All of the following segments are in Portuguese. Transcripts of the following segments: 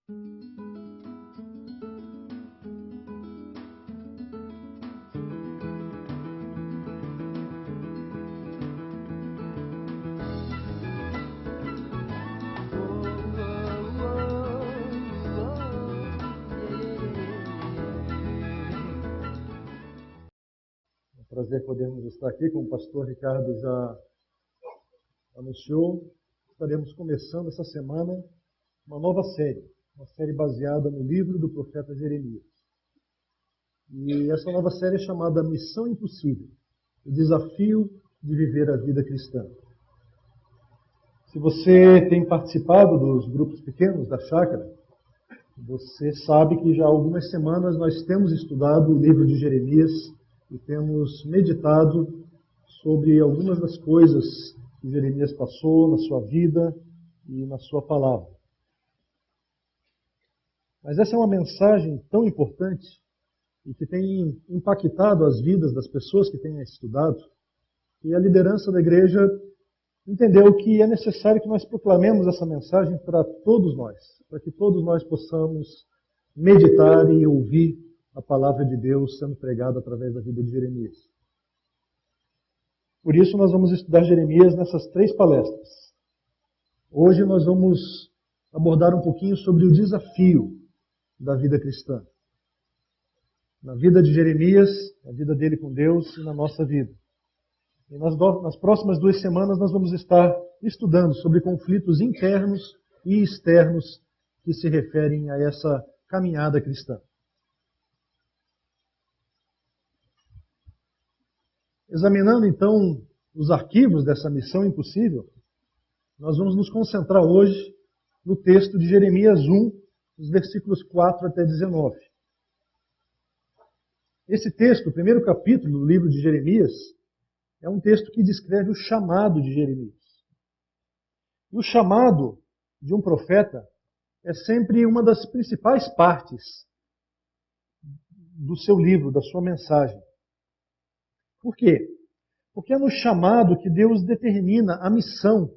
É um prazer podermos estar aqui, como o pastor Ricardo já anunciou. Estaremos começando essa semana uma nova série, uma série baseada no livro do profeta Jeremias. E essa nova série é chamada Missão Impossível, o desafio de viver a vida cristã. Se você tem participado dos grupos pequenos da Chácara, você sabe que já há algumas semanas nós temos estudado o livro de Jeremias e temos meditado sobre algumas das coisas que Jeremias passou na sua vida e na sua palavra. Mas essa é uma mensagem tão importante e que tem impactado as vidas das pessoas que têm estudado, e a liderança da igreja entendeu que é necessário que nós proclamemos essa mensagem para todos nós, para que todos nós possamos meditar e ouvir a palavra de Deus sendo pregada através da vida de Jeremias. Por isso nós vamos estudar Jeremias nessas 3 palestras. Hoje nós vamos abordar um pouquinho sobre o desafio da vida cristã. Na vida de Jeremias, na vida dele com Deus e na nossa vida. E nas próximas 2 semanas nós vamos estar estudando sobre conflitos internos e externos que se referem a essa caminhada cristã. Examinando então os arquivos dessa missão impossível, nós vamos nos concentrar hoje no texto de Jeremias 1, os versículos 4 até 19. Esse texto, o primeiro capítulo do livro de Jeremias, é um texto que descreve o chamado de Jeremias. E o chamado de um profeta é sempre uma das principais partes do seu livro, da sua mensagem. Por quê? Porque é no chamado que Deus determina a missão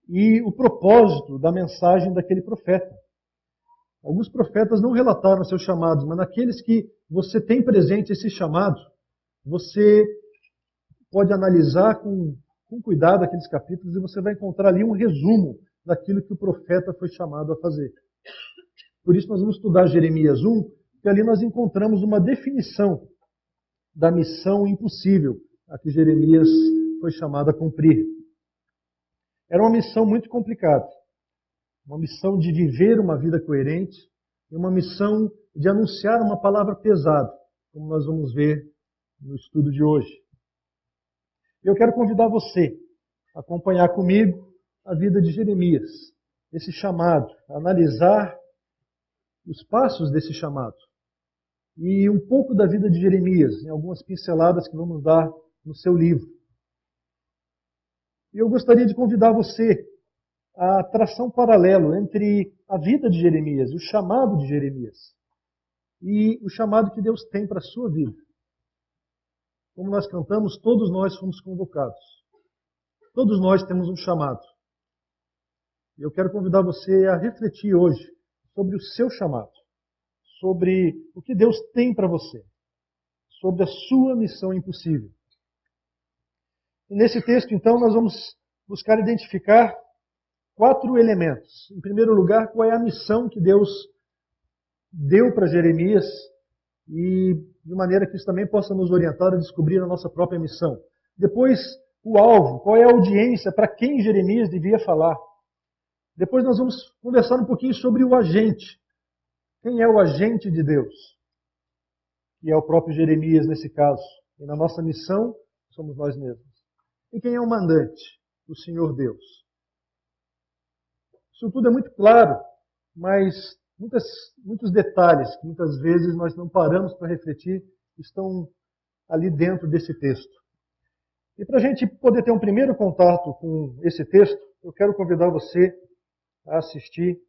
e o propósito da mensagem daquele profeta. Alguns profetas não relataram seus chamados, mas naqueles que você tem presente esse chamado, você pode analisar com cuidado aqueles capítulos e você vai encontrar ali um resumo daquilo que o profeta foi chamado a fazer. Por isso nós vamos estudar Jeremias 1, porque ali nós encontramos uma definição da missão impossível a que Jeremias foi chamado a cumprir. Era uma missão muito complicada. Uma missão de viver uma vida coerente e uma missão de anunciar uma palavra pesada, como nós vamos ver no estudo de hoje. Eu quero convidar você a acompanhar comigo a vida de Jeremias, esse chamado, a analisar os passos desse chamado e um pouco da vida de Jeremias, em algumas pinceladas que vamos dar no seu livro. E eu gostaria de convidar você a traçar um paralelo entre a vida de Jeremias, o chamado de Jeremias, e o chamado que Deus tem para a sua vida. Como nós cantamos, todos nós fomos convocados. Todos nós temos um chamado. E eu quero convidar você a refletir hoje sobre o seu chamado, sobre o que Deus tem para você, sobre a sua missão impossível. E nesse texto, então, nós vamos buscar identificar 4 elementos. Em primeiro lugar, qual é a missão que Deus deu para Jeremias e de maneira que isso também possa nos orientar a descobrir a nossa própria missão. Depois, o alvo, qual é a audiência para quem Jeremias devia falar. Depois nós vamos conversar um pouquinho sobre o agente. Quem é o agente de Deus? Que é o próprio Jeremias nesse caso. E na nossa missão, somos nós mesmos. E quem é o mandante? O Senhor Deus. Isso tudo é muito claro, mas muitos detalhes que muitas vezes nós não paramos para refletir estão ali dentro desse texto. E para a gente poder ter um primeiro contato com esse texto, eu quero convidar você a assistir.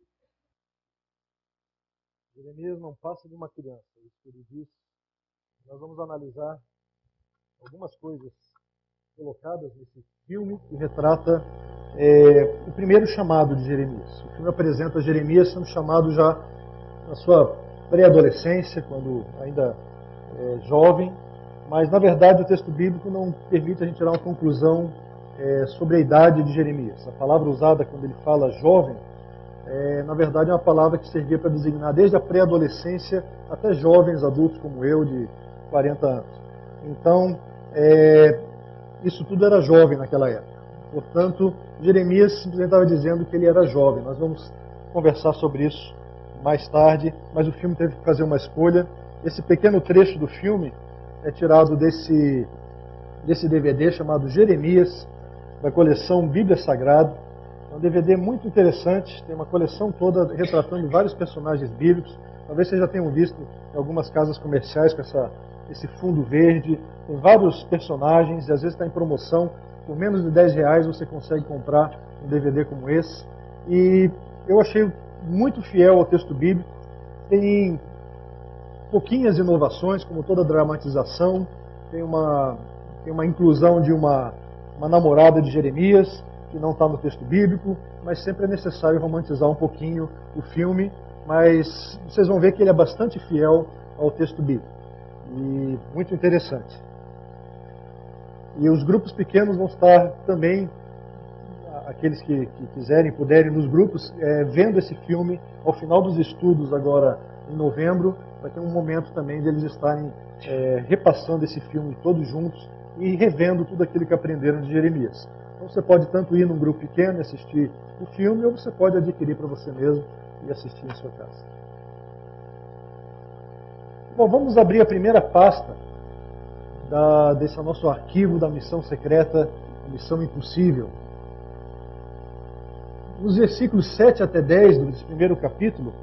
Jeremias não passa de uma criança, é isso que ele diz. Nós vamos analisar algumas coisas colocadas nesse filme que retrata o primeiro chamado de Jeremias. O filme apresenta Jeremias sendo chamado já na sua pré-adolescência, quando ainda jovem, mas na verdade o texto bíblico não permite a gente tirar uma conclusão sobre a idade de Jeremias. A palavra usada quando ele fala jovem, na verdade é uma palavra que servia para designar desde a pré-adolescência até jovens adultos como eu, de 40 anos. Então, isso tudo era jovem naquela época. Portanto, Jeremias simplesmente estava dizendo que ele era jovem. Nós vamos conversar sobre isso mais tarde, mas o filme teve que fazer uma escolha. Esse pequeno trecho do filme é tirado desse DVD chamado Jeremias, da coleção Bíblia Sagrada. É um DVD muito interessante, tem uma coleção toda retratando vários personagens bíblicos. Talvez vocês já tenham visto em algumas casas comerciais com esse fundo verde. Tem vários personagens e às vezes está em promoção. Por menos de R$10 você consegue comprar um DVD como esse. E eu achei muito fiel ao texto bíblico. Tem pouquinhas inovações, como toda dramatização. Tem uma inclusão de uma namorada de Jeremias, que não está no texto bíblico, mas sempre é necessário romantizar um pouquinho o filme. Mas vocês vão ver que ele é bastante fiel ao texto bíblico. E muito interessante. E os grupos pequenos vão estar também, aqueles que quiserem, puderem, nos grupos, vendo esse filme ao final dos estudos agora em novembro. Vai ter um momento também de eles estarem repassando esse filme todos juntos e revendo tudo aquilo que aprenderam de Jeremias. Então você pode tanto ir num grupo pequeno e assistir o filme, ou você pode adquirir para você mesmo e assistir em sua casa. Bom, vamos abrir a primeira pasta desse nosso arquivo da missão secreta, Missão Impossível. Nos versículos 7 até 10 desse primeiro capítulo,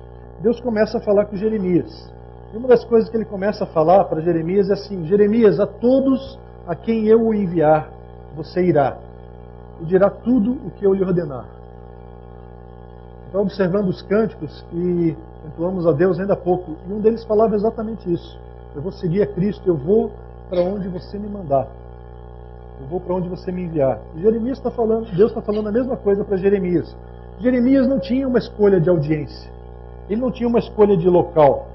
Deus começa a falar com Jeremias. E uma das coisas que ele começa a falar para Jeremias é assim: Jeremias, a todos a quem eu o enviar, você irá, e dirá tudo o que eu lhe ordenar. Então, observando os cânticos que entoamos a Deus ainda há pouco, e um deles falava exatamente isso: eu vou seguir a Cristo, eu vou para onde você me mandar. Eu vou para onde você me enviar. E Jeremias está falando, Deus está falando a mesma coisa para Jeremias. Jeremias não tinha uma escolha de audiência. Ele não tinha uma escolha de local.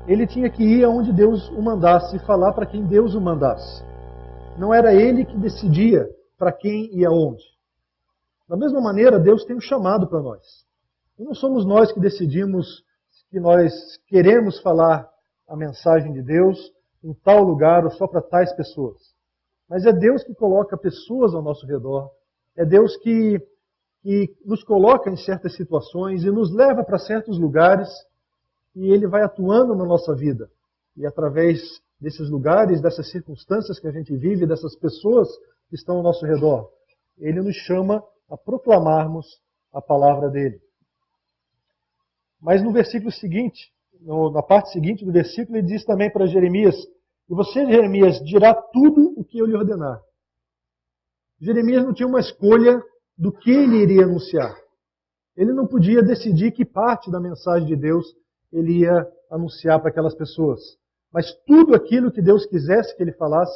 Ele tinha que ir aonde Deus o mandasse e falar para quem Deus o mandasse. Não era ele que decidia para quem e aonde. Da mesma maneira, Deus tem um chamado para nós. E não somos nós que decidimos que nós queremos falar a mensagem de Deus em tal lugar ou só para tais pessoas. Mas é Deus que coloca pessoas ao nosso redor. É Deus que nos coloca em certas situações e nos leva para certos lugares, e Ele vai atuando na nossa vida. E através desses lugares, dessas circunstâncias que a gente vive, dessas pessoas que estão ao nosso redor, Ele nos chama a proclamarmos a palavra dEle. Mas no versículo seguinte, na parte seguinte do versículo, ele diz também para Jeremias: e você, Jeremias, dirá tudo o que eu lhe ordenar. Jeremias não tinha uma escolha do que ele iria anunciar. Ele não podia decidir que parte da mensagem de Deus ele ia anunciar para aquelas pessoas. Mas tudo aquilo que Deus quisesse que ele falasse,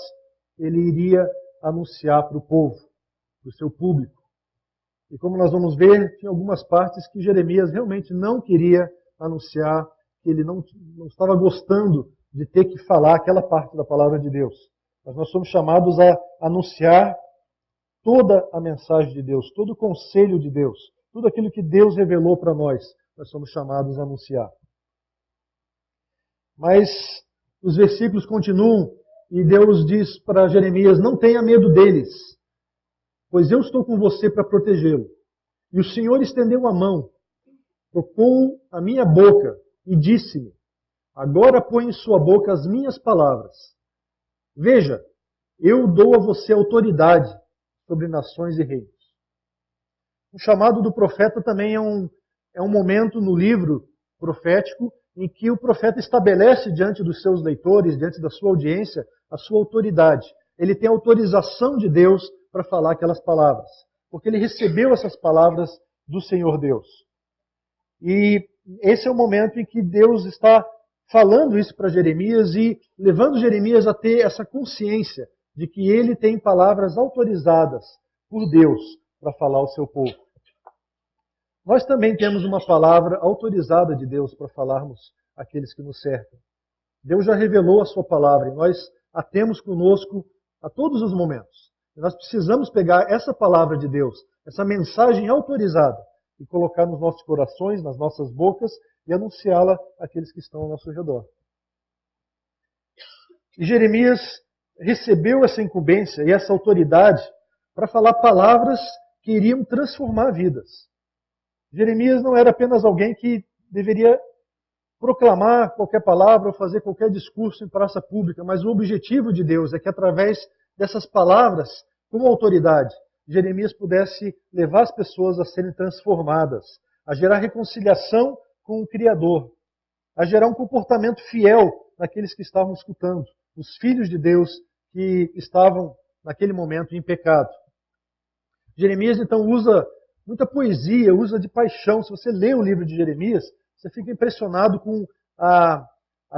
ele iria anunciar para o povo, para o seu público. E como nós vamos ver, tinha algumas partes que Jeremias realmente não queria anunciar, que ele não estava gostando de ter que falar aquela parte da palavra de Deus. Mas nós somos chamados a anunciar toda a mensagem de Deus, todo o conselho de Deus, tudo aquilo que Deus revelou para nós, nós somos chamados a anunciar. Mas os versículos continuam e Deus diz para Jeremias: não tenha medo deles, pois eu estou com você para protegê-lo. E o Senhor estendeu a mão, tocou a minha boca e disse-me: agora põe em sua boca as minhas palavras. Veja, eu dou a você autoridade sobre nações e reinos. O chamado do profeta também é um momento no livro profético em que o profeta estabelece diante dos seus leitores, diante da sua audiência, a sua autoridade. Ele tem autorização de Deus para falar aquelas palavras, porque ele recebeu essas palavras do Senhor Deus. E esse é o momento em que Deus está falando isso para Jeremias e levando Jeremias a ter essa consciência de que ele tem palavras autorizadas por Deus para falar ao seu povo. Nós também temos uma palavra autorizada de Deus para falarmos àqueles que nos cercam. Deus já revelou a sua palavra e nós a temos conosco a todos os momentos. E nós precisamos pegar essa palavra de Deus, essa mensagem autorizada, e colocar nos nossos corações, nas nossas bocas, e anunciá-la àqueles que estão ao nosso redor. E Jeremias recebeu essa incumbência e essa autoridade para falar palavras que iriam transformar vidas. Jeremias não era apenas alguém que deveria proclamar qualquer palavra ou fazer qualquer discurso em praça pública, mas o objetivo de Deus é que através dessas palavras, com autoridade, Jeremias pudesse levar as pessoas a serem transformadas, a gerar reconciliação com o Criador, a gerar um comportamento fiel naqueles que estavam escutando, os filhos de Deus que estavam naquele momento em pecado. Jeremias então usa muita poesia, usa de paixão. Se você lê o livro de Jeremias, você fica impressionado com a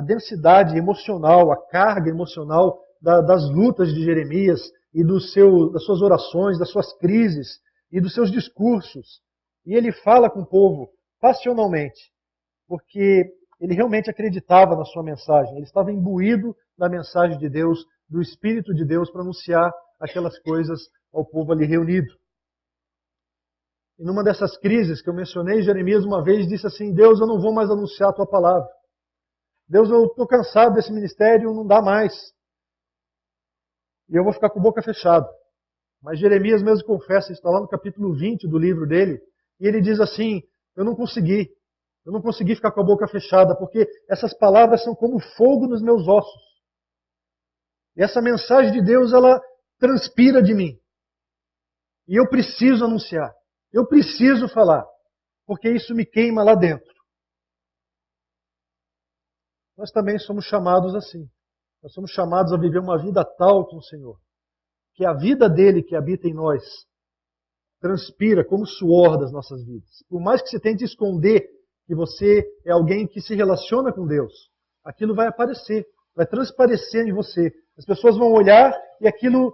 densidade emocional, a carga emocional das lutas de Jeremias e das suas orações, das suas crises e dos seus discursos. E ele fala com o povo passionalmente, porque ele realmente acreditava na sua mensagem. Ele estava imbuído da mensagem de Deus, do Espírito de Deus, para anunciar aquelas coisas ao povo ali reunido. E numa dessas crises que eu mencionei, Jeremias uma vez disse assim: Deus, eu não vou mais anunciar a tua palavra. Deus, eu estou cansado desse ministério, não dá mais. E eu vou ficar com a boca fechada. Mas Jeremias mesmo confessa, está lá no capítulo 20 do livro dele, e ele diz assim: eu não consegui ficar com a boca fechada, porque essas palavras são como fogo nos meus ossos. E essa mensagem de Deus, ela transpira de mim. E eu preciso anunciar. Eu preciso falar, porque isso me queima lá dentro. Nós também somos chamados assim. Nós somos chamados a viver uma vida tal com o Senhor, que a vida dele que habita em nós transpira como suor das nossas vidas. Por mais que você tente esconder que você é alguém que se relaciona com Deus, aquilo vai aparecer, vai transparecer em você. As pessoas vão olhar e aquilo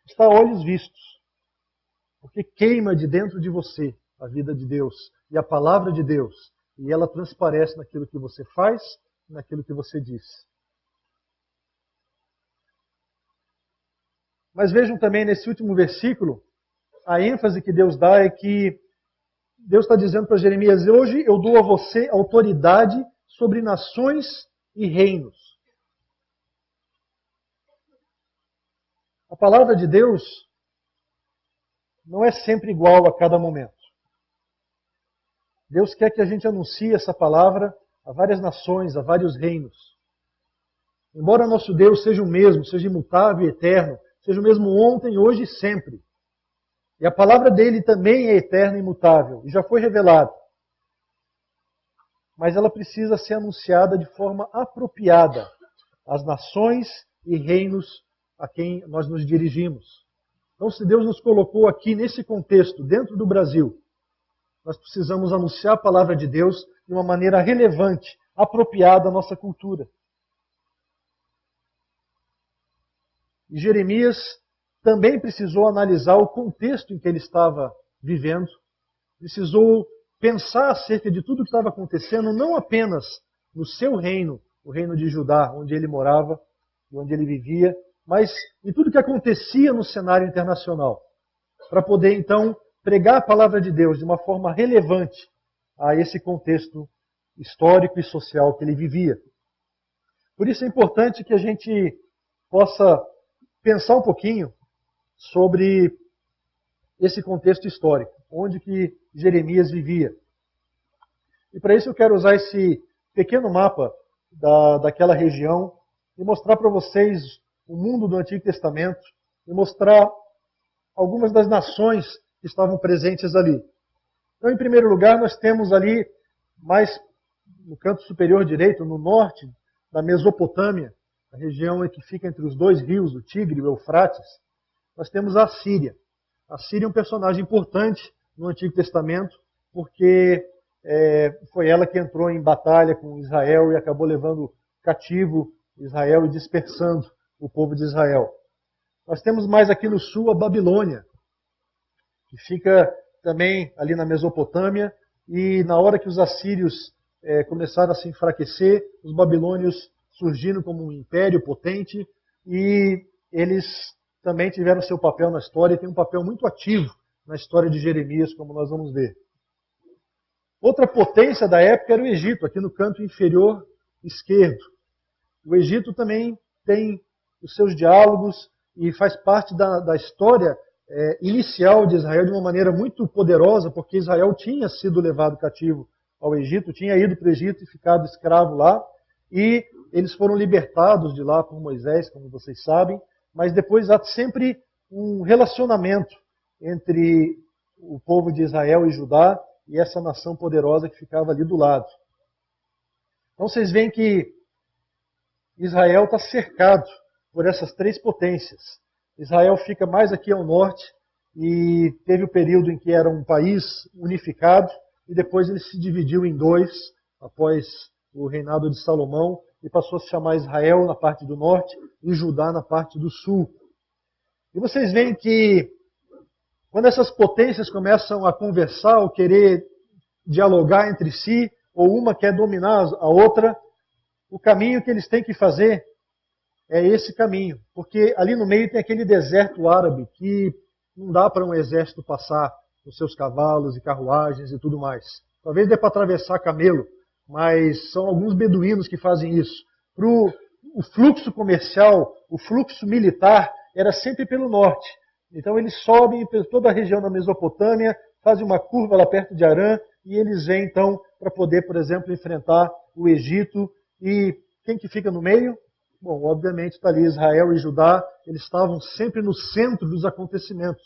está a olhos vistos. Porque queima de dentro de você a vida de Deus e a palavra de Deus. E ela transparece naquilo que você faz e naquilo que você diz. Mas vejam também nesse último versículo, a ênfase que Deus dá é que Deus está dizendo para Jeremias: hoje eu dou a você autoridade sobre nações e reinos. A palavra de Deus não é sempre igual a cada momento. Deus quer que a gente anuncie essa palavra a várias nações, a vários reinos. Embora nosso Deus seja o mesmo, seja imutável e eterno, seja o mesmo ontem, hoje e sempre. E a palavra dele também é eterna e imutável, e já foi revelada. Mas ela precisa ser anunciada de forma apropriada às nações e reinos a quem nós nos dirigimos. Então, se Deus nos colocou aqui nesse contexto, dentro do Brasil, nós precisamos anunciar a palavra de Deus de uma maneira relevante, apropriada à nossa cultura. E Jeremias também precisou analisar o contexto em que ele estava vivendo, precisou pensar acerca de tudo o que estava acontecendo, não apenas no seu reino, o reino de Judá, onde ele morava e onde ele vivia, mas em tudo o que acontecia no cenário internacional, para poder então pregar a palavra de Deus de uma forma relevante a esse contexto histórico e social que ele vivia. Por isso é importante que a gente possa pensar um pouquinho sobre esse contexto histórico, onde que Jeremias vivia. E para isso eu quero usar esse pequeno mapa daquela região e mostrar para vocês o mundo do Antigo Testamento e mostrar algumas das nações que estavam presentes ali. Então, em primeiro lugar, nós temos ali, mais no canto superior direito, no norte da Mesopotâmia, a região que fica entre os dois rios, o Tigre e o Eufrates, nós temos a Síria. A Síria é um personagem importante no Antigo Testamento, porque foi ela que entrou em batalha com Israel e acabou levando cativo Israel e dispersando o povo de Israel. Nós temos mais aqui no sul a Babilônia. que fica também ali na Mesopotâmia, e na hora que os assírios começaram a se enfraquecer, os babilônios surgiram como um império potente, e eles também tiveram seu papel na história, e tem um papel muito ativo na história de Jeremias, como nós vamos ver. Outra potência da época era o Egito, aqui no canto inferior esquerdo. O Egito também tem os seus diálogos e faz parte da história inicial de Israel de uma maneira muito poderosa, porque Israel tinha sido levado cativo ao Egito, tinha ido para o Egito e ficado escravo lá, e eles foram libertados de lá por Moisés, como vocês sabem, mas depois há sempre um relacionamento entre o povo de Israel e Judá e essa nação poderosa que ficava ali do lado. Então vocês veem que Israel está cercado por essas três potências. Israel fica mais aqui ao norte e teve o período em que era um país unificado e depois ele se dividiu em dois após o reinado de Salomão e passou a se chamar Israel na parte do norte e Judá na parte do sul. E vocês veem que quando essas potências começam a conversar ou querer dialogar entre si, ou uma quer dominar a outra, o caminho que eles têm que fazer é esse caminho. Porque ali no meio tem aquele deserto árabe que não dá para um exército passar com seus cavalos e carruagens e tudo mais. Talvez dê para atravessar camelo, mas são alguns beduínos que fazem isso. O fluxo comercial, o fluxo militar era sempre pelo norte. Então eles sobem por toda a região da Mesopotâmia, fazem uma curva lá perto de Arã, e eles vêm então para poder, por exemplo, enfrentar o Egito. E quem que fica no meio? Bom, obviamente está ali Israel e Judá, eles estavam sempre no centro dos acontecimentos.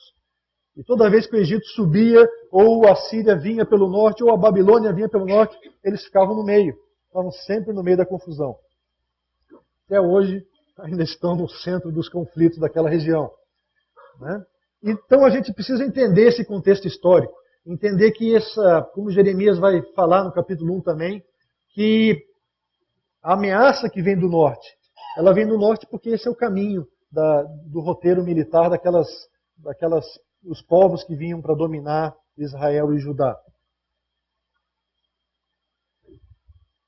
E toda vez que o Egito subia, ou a Síria vinha pelo norte, ou a Babilônia vinha pelo norte, eles ficavam no meio. Estavam sempre no meio da confusão. Até hoje ainda estão no centro dos conflitos daquela região. Né? Então a gente precisa entender esse contexto histórico, entender que como Jeremias vai falar no capítulo 1 também, que a ameaça que vem do norte, ela vem do norte porque esse é o caminho do roteiro militar os povos que vinham para dominar Israel e Judá.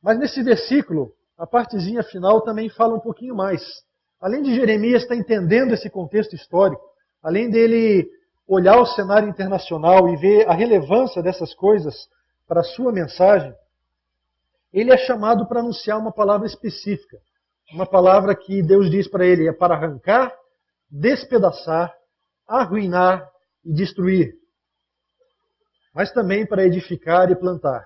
Mas nesse versículo, a partezinha final também fala um pouquinho mais. Além de Jeremias estar entendendo esse contexto histórico, além dele olhar o cenário internacional e ver a relevância dessas coisas para a sua mensagem, ele é chamado para anunciar uma palavra específica. Uma palavra que Deus diz para ele é para arrancar, despedaçar, arruinar e destruir. Mas também para edificar e plantar.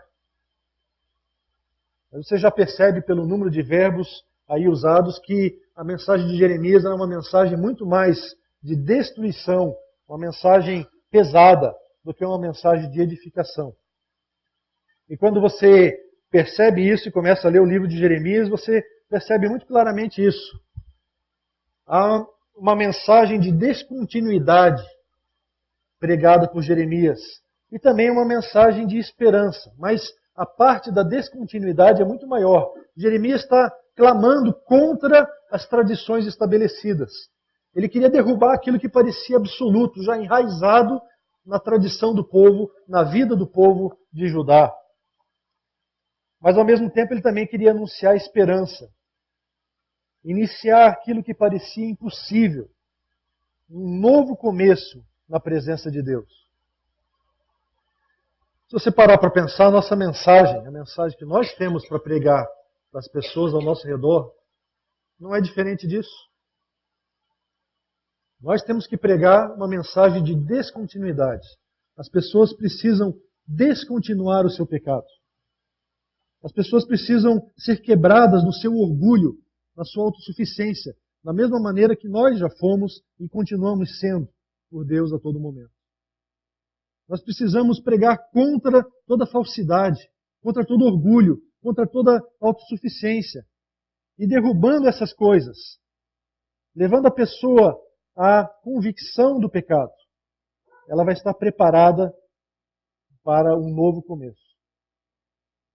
Você já percebe pelo número de verbos aí usados que a mensagem de Jeremias era uma mensagem muito mais de destruição, uma mensagem pesada, do que uma mensagem de edificação. E quando você percebe isso e começa a ler o livro de Jeremias, você percebe muito claramente isso. Há uma mensagem de descontinuidade pregada por Jeremias e também uma mensagem de esperança, mas a parte da descontinuidade é muito maior. Jeremias está clamando contra as tradições estabelecidas. Ele queria derrubar aquilo que parecia absoluto, já enraizado na tradição do povo, na vida do povo de Judá. Mas ao mesmo tempo ele também queria anunciar esperança. Iniciar aquilo que parecia impossível. Um novo começo na presença de Deus. Se você parar para pensar, a nossa mensagem, a mensagem que nós temos para pregar para as pessoas ao nosso redor, não é diferente disso. Nós temos que pregar uma mensagem de descontinuidade. As pessoas precisam descontinuar o seu pecado. As pessoas precisam ser quebradas no seu orgulho, na sua autossuficiência, da mesma maneira que nós já fomos e continuamos sendo por Deus a todo momento. Nós precisamos pregar contra toda falsidade, contra todo orgulho, contra toda autossuficiência. E derrubando essas coisas, levando a pessoa à convicção do pecado, ela vai estar preparada para um novo começo.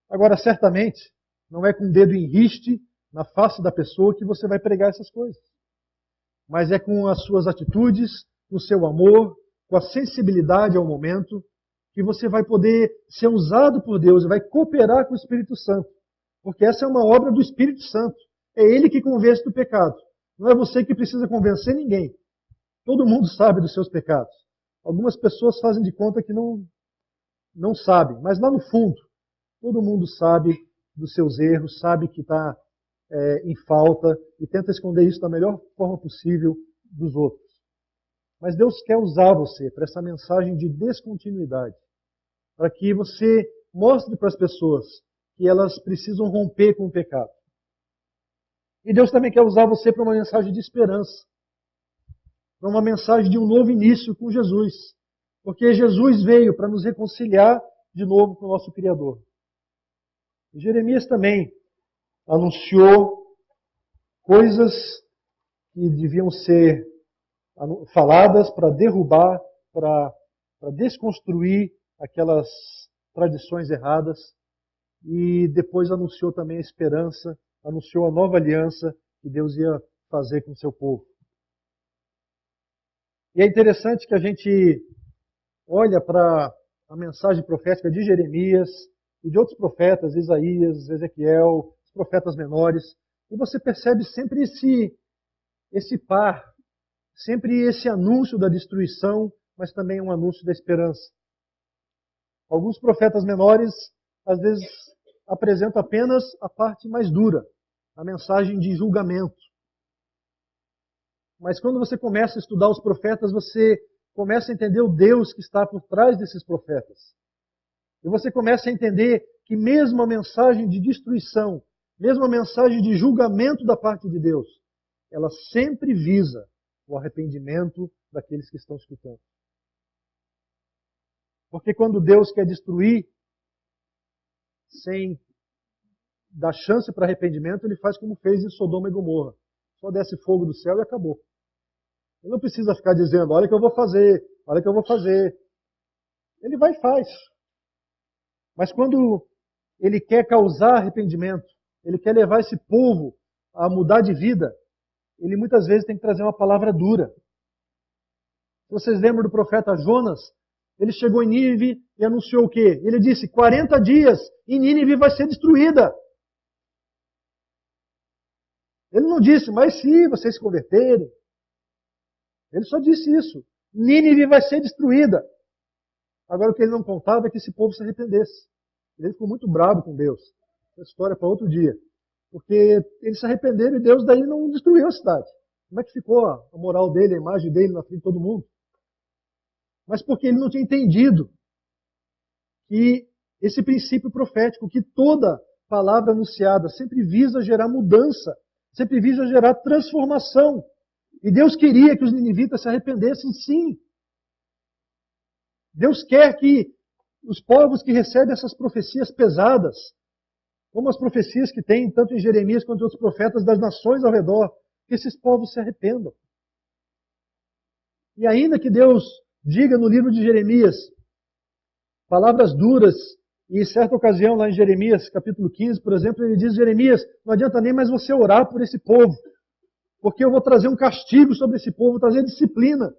Agora, certamente, não é com o dedo em riste na face da pessoa que você vai pregar essas coisas. Mas é com as suas atitudes, com o seu amor, com a sensibilidade ao momento, que você vai poder ser usado por Deus e vai cooperar com o Espírito Santo. Porque essa é uma obra do Espírito Santo. É Ele que convence do pecado. Não é você que precisa convencer ninguém. Todo mundo sabe dos seus pecados. Algumas pessoas fazem de conta que não sabem, mas lá no fundo, todo mundo sabe dos seus erros, sabe que está em falta e tenta esconder isso da melhor forma possível dos outros. Mas Deus quer usar você para essa mensagem de descontinuidade, para que você mostre para as pessoas que elas precisam romper com o pecado. E Deus também quer usar você para uma mensagem de esperança, para uma mensagem de um novo início com Jesus. Porque Jesus veio para nos reconciliar de novo com o nosso Criador. E Jeremias também anunciou coisas que deviam ser faladas para derrubar, para desconstruir aquelas tradições erradas. E depois anunciou também a esperança, anunciou a nova aliança que Deus ia fazer com o seu povo. E é interessante que a gente olha para a mensagem profética de Jeremias e de outros profetas, Isaías, Ezequiel, os profetas menores, e você percebe sempre esse par, sempre esse anúncio da destruição, mas também um anúncio da esperança. Alguns profetas menores, às vezes, apresentam apenas a parte mais dura, a mensagem de julgamento. Mas quando você começa a estudar os profetas, você começa a entender o Deus que está por trás desses profetas. E você começa a entender que mesmo a mensagem de destruição, mesmo a mensagem de julgamento da parte de Deus, ela sempre visa o arrependimento daqueles que estão escutando. Porque quando Deus quer destruir, sem dar chance para arrependimento, Ele faz como fez em Sodoma e Gomorra. Só desce fogo do céu e acabou. Ele não precisa ficar dizendo, olha o que eu vou fazer, olha o que eu vou fazer. Ele vai e faz. Mas quando Ele quer causar arrependimento, Ele quer levar esse povo a mudar de vida, Ele muitas vezes tem que trazer uma palavra dura. Vocês lembram do profeta Jonas? Ele chegou em Nínive e anunciou o quê? Ele disse, 40 dias e Nínive vai ser destruída. Ele não disse, mas se vocês se converterem. Ele só disse isso. Nínive vai ser destruída. Agora o que ele não contava é que esse povo se arrependesse. Ele ficou muito bravo com Deus. Essa história é para outro dia. Porque eles se arrependeram e Deus daí não destruiu a cidade. Como é que ficou a moral dele, a imagem dele na frente de todo mundo? Mas porque ele não tinha entendido que esse princípio profético, que toda palavra anunciada sempre visa gerar mudança, sempre visa gerar transformação. E Deus queria que os ninivitas se arrependessem, sim. Deus quer que os povos que recebem essas profecias pesadas, como as profecias que tem tanto em Jeremias quanto em outros profetas das nações ao redor, que esses povos se arrependam. E ainda que Deus diga no livro de Jeremias palavras duras, e em certa ocasião lá em Jeremias, capítulo 15, por exemplo, ele diz, Jeremias, não adianta nem mais você orar por esse povo, porque eu vou trazer um castigo sobre esse povo, vou trazer disciplina.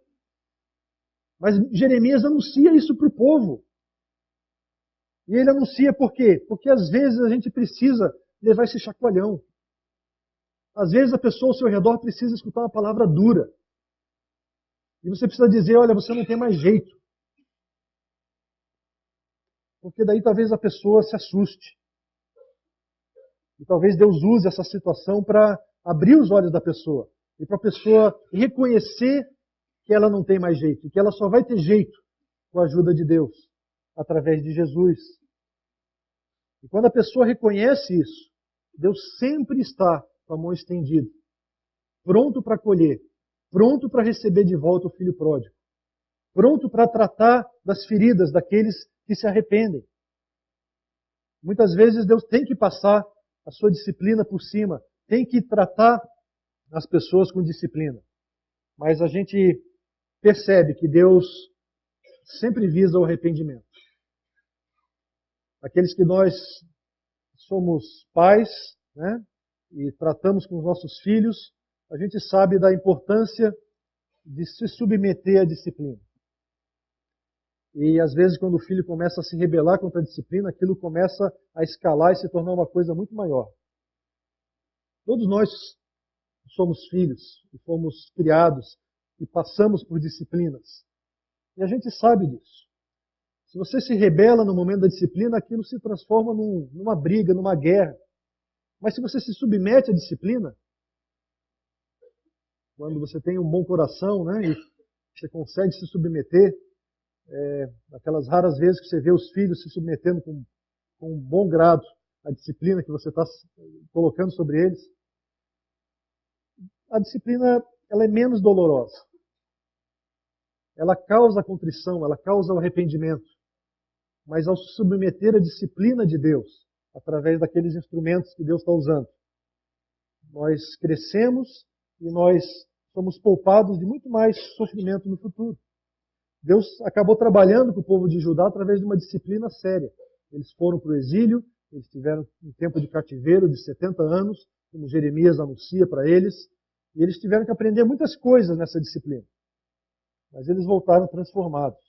Mas Jeremias anuncia isso para o povo. E ele anuncia por quê? Porque às vezes a gente precisa levar esse chacoalhão. Às vezes a pessoa ao seu redor precisa escutar uma palavra dura. E você precisa dizer, olha, você não tem mais jeito. Porque daí talvez a pessoa se assuste. E talvez Deus use essa situação para abrir os olhos da pessoa. E para a pessoa reconhecer que ela não tem mais jeito. E que ela só vai ter jeito com a ajuda de Deus. Através de Jesus. E quando a pessoa reconhece isso, Deus sempre está com a mão estendida. Pronto para acolher. Pronto para receber de volta o filho pródigo. Pronto para tratar das feridas daqueles que se arrependem. Muitas vezes Deus tem que passar a sua disciplina por cima, tem que tratar as pessoas com disciplina. Mas a gente percebe que Deus sempre visa o arrependimento. Aqueles que nós somos pais, né, e tratamos com os nossos filhos, a gente sabe da importância de se submeter à disciplina. E às vezes quando o filho começa a se rebelar contra a disciplina, aquilo começa a escalar e se tornar uma coisa muito maior. Todos nós somos filhos e fomos criados e passamos por disciplinas. E a gente sabe disso. Se você se rebela no momento da disciplina, aquilo se transforma numa briga, numa guerra. Mas se você se submete à disciplina, quando você tem um bom coração, né, e você consegue se submeter, aquelas raras vezes que você vê os filhos se submetendo com um bom grado à disciplina que você está colocando sobre eles, a disciplina ela é menos dolorosa. Ela causa contrição, ela causa o arrependimento. Mas ao se submeter à disciplina de Deus, através daqueles instrumentos que Deus está usando, nós crescemos e nós somos poupados de muito mais sofrimento no futuro. Deus acabou trabalhando com o povo de Judá através de uma disciplina séria. Eles foram para o exílio, eles tiveram um tempo de cativeiro de 70 anos, como Jeremias anuncia para eles, e eles tiveram que aprender muitas coisas nessa disciplina. Mas eles voltaram transformados.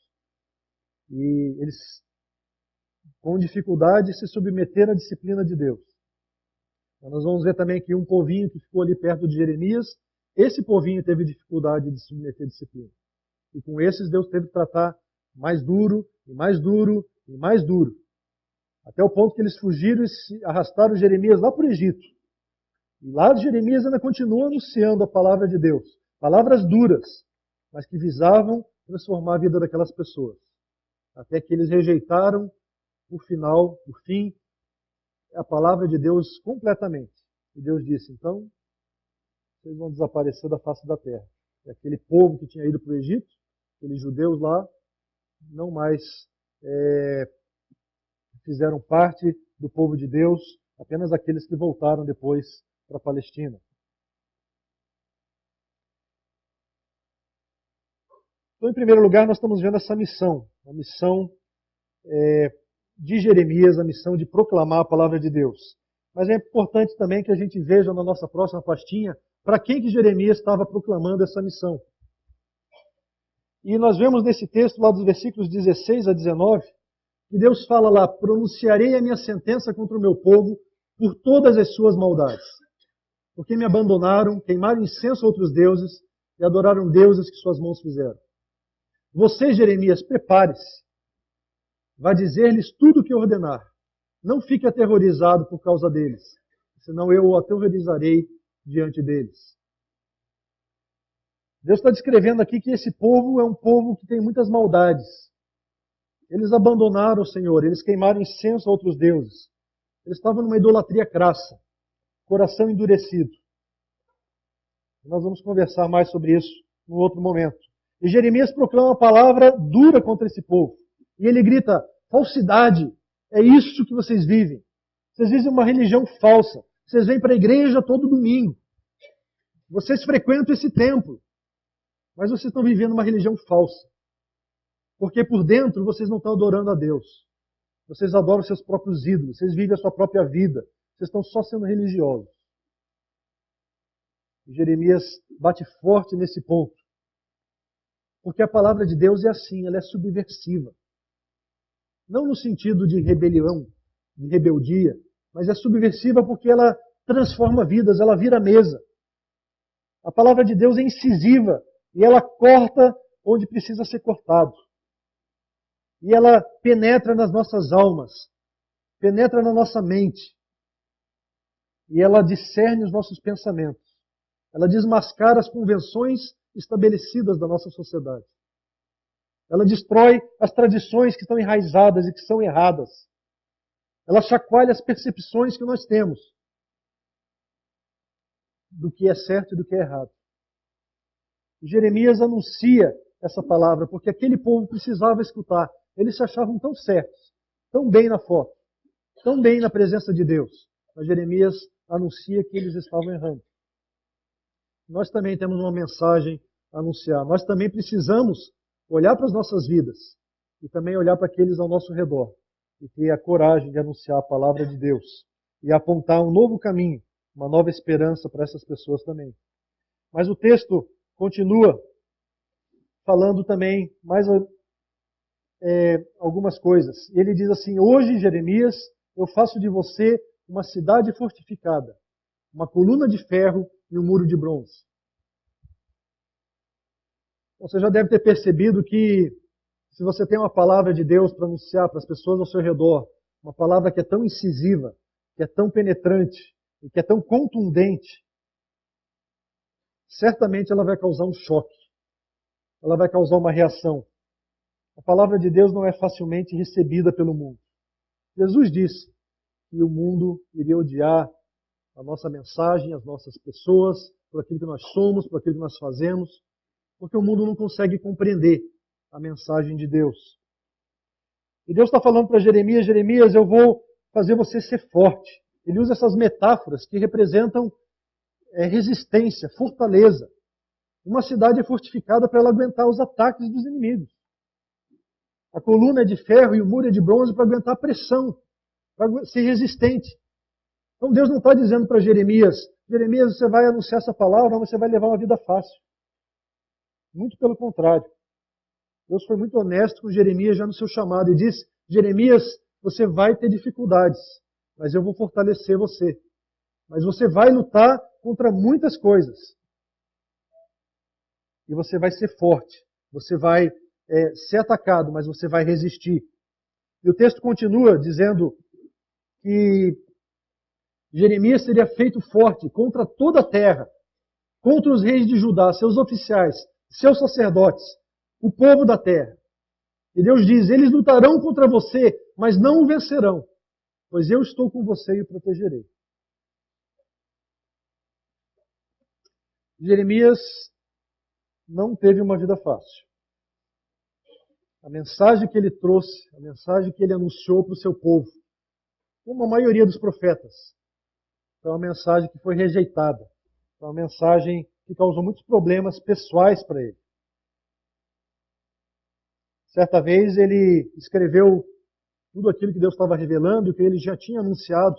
E eles, com dificuldade, se submeteram à disciplina de Deus. Então, nós vamos ver também que um povinho que ficou ali perto de Jeremias, esse povinho teve dificuldade de se submeter à disciplina. E com esses Deus teve que tratar mais duro, e mais duro, e mais duro. Até o ponto que eles fugiram e se arrastaram Jeremias lá para o Egito. E lá Jeremias ainda continua anunciando a palavra de Deus. Palavras duras, mas que visavam transformar a vida daquelas pessoas. Até que eles rejeitaram por fim, a palavra de Deus completamente. E Deus disse, então, vocês vão desaparecer da face da terra. E aquele povo que tinha ido para o Egito, aqueles judeus lá, não mais fizeram parte do povo de Deus, apenas aqueles que voltaram depois para a Palestina. Então, em primeiro lugar, nós estamos vendo essa missão, a missão de Jeremias, a missão de proclamar a palavra de Deus. Mas é importante também que a gente veja na nossa próxima pastinha para quem que Jeremias estava proclamando essa missão. E nós vemos nesse texto, lá dos versículos 16 a 19, que Deus fala lá, pronunciarei a minha sentença contra o meu povo por todas as suas maldades. Porque me abandonaram, queimaram incenso a outros deuses e adoraram deuses que suas mãos fizeram. Você, Jeremias, prepare-se. Vá dizer-lhes tudo o que ordenar. Não fique aterrorizado por causa deles, senão eu o aterrorizarei diante deles. Deus está descrevendo aqui que esse povo é um povo que tem muitas maldades. Eles abandonaram o Senhor, eles queimaram incenso a outros deuses. Eles estavam numa idolatria crassa, coração endurecido. Nós vamos conversar mais sobre isso num outro momento. E Jeremias proclama uma palavra dura contra esse povo. E ele grita, falsidade, é isso que vocês vivem. Vocês vivem uma religião falsa. Vocês vêm para a igreja todo domingo. Vocês frequentam esse templo. Mas vocês estão vivendo uma religião falsa. Porque por dentro vocês não estão adorando a Deus. Vocês adoram seus próprios ídolos. Vocês vivem a sua própria vida. Vocês estão só sendo religiosos. E Jeremias bate forte nesse ponto. Porque a palavra de Deus é assim, ela é subversiva. Não no sentido de rebelião, de rebeldia, mas é subversiva porque ela transforma vidas, ela vira mesa. A palavra de Deus é incisiva e ela corta onde precisa ser cortado. E ela penetra nas nossas almas, penetra na nossa mente. E ela discerne os nossos pensamentos. Ela desmascara as convenções estabelecidas da nossa sociedade. Ela destrói as tradições que estão enraizadas e que são erradas. Ela chacoalha as percepções que nós temos do que é certo e do que é errado. E Jeremias anuncia essa palavra porque aquele povo precisava escutar. Eles se achavam tão certos, tão bem na foto, tão bem na presença de Deus. Mas Jeremias anuncia que eles estavam errando. Nós também temos uma mensagem a anunciar. Nós também precisamos olhar para as nossas vidas e também olhar para aqueles ao nosso redor e ter a coragem de anunciar a palavra de Deus e apontar um novo caminho, uma nova esperança para essas pessoas também. Mas o texto continua falando também mais algumas coisas. Ele diz assim: hoje, Jeremias, eu faço de você uma cidade fortificada, uma coluna de ferro e um muro de bronze. Você já deve ter percebido que, se você tem uma palavra de Deus para anunciar para as pessoas ao seu redor, uma palavra que é tão incisiva, que é tão penetrante e que é tão contundente, certamente ela vai causar um choque, ela vai causar uma reação. A palavra de Deus não é facilmente recebida pelo mundo. Jesus disse que o mundo iria odiar a nossa mensagem, as nossas pessoas, por aquilo que nós somos, por aquilo que nós fazemos, porque o mundo não consegue compreender a mensagem de Deus. E Deus está falando para Jeremias: Jeremias, eu vou fazer você ser forte. Ele usa essas metáforas que representam resistência, fortaleza. Uma cidade é fortificada para ela aguentar os ataques dos inimigos. A coluna é de ferro e o muro é de bronze para aguentar a pressão, para ser resistente. Então Deus não está dizendo para Jeremias: Jeremias, você vai anunciar essa palavra, mas você vai levar uma vida fácil. Muito pelo contrário. Deus foi muito honesto com Jeremias já no seu chamado e disse: Jeremias, você vai ter dificuldades, mas eu vou fortalecer você. Mas você vai lutar contra muitas coisas. E você vai ser forte. Você vai ser atacado, mas você vai resistir. E o texto continua dizendo que Jeremias seria feito forte contra toda a terra, contra os reis de Judá, seus oficiais, seus sacerdotes, o povo da terra. E Deus diz: eles lutarão contra você, mas não o vencerão, pois eu estou com você e o protegerei. Jeremias não teve uma vida fácil. A mensagem que ele trouxe, a mensagem que ele anunciou para o seu povo, como a maioria dos profetas, foi uma mensagem que foi rejeitada. Foi uma mensagem que causou muitos problemas pessoais para ele. Certa vez ele escreveu tudo aquilo que Deus estava revelando e que ele já tinha anunciado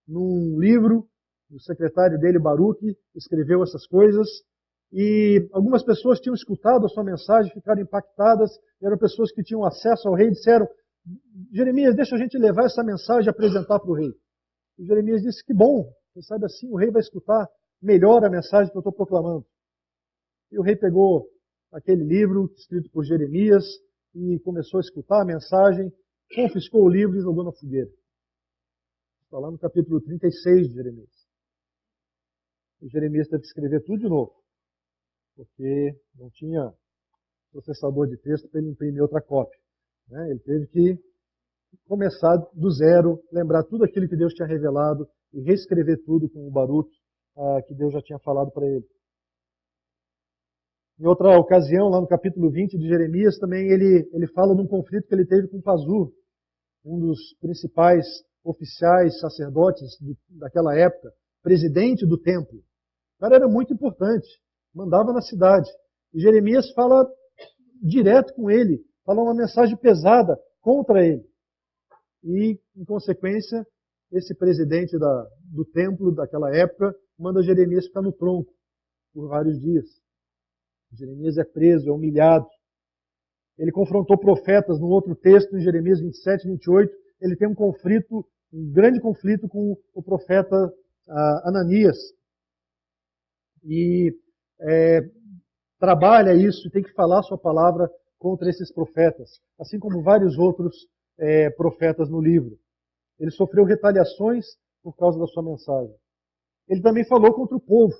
num livro. O secretário dele, Baruque, escreveu essas coisas. E algumas pessoas tinham escutado a sua mensagem, ficaram impactadas. Eram pessoas que tinham acesso ao rei e disseram: Jeremias, deixa a gente levar essa mensagem e apresentar para o rei. E Jeremias disse: que bom, quem sabe assim o rei vai escutar melhor a mensagem que eu estou proclamando. E o rei pegou aquele livro escrito por Jeremias e começou a escutar a mensagem, confiscou o livro e jogou na fogueira. Está lá no capítulo 36 de Jeremias. E Jeremias teve que escrever tudo de novo, porque não tinha processador de texto para ele imprimir outra cópia. Ele teve que começar do zero, lembrar tudo aquilo que Deus tinha revelado e reescrever tudo com o Baruque que Deus já tinha falado para ele. Em outra ocasião, lá no capítulo 20 de Jeremias, também ele fala de um conflito que ele teve com Pazur, um dos principais oficiais, sacerdotes daquela época, presidente do templo. O cara era muito importante, mandava na cidade. E Jeremias fala direto com ele, fala uma mensagem pesada contra ele. E, em consequência, esse presidente do templo daquela época manda Jeremias ficar no tronco por vários dias. Jeremias é preso, é humilhado. Ele confrontou profetas no outro texto, em Jeremias 27, 28. Ele tem um grande conflito com o profeta Ananias. E trabalha isso, tem que falar sua palavra contra esses profetas, assim como vários outros profetas no livro. Ele sofreu retaliações por causa da sua mensagem. Ele também falou contra o povo.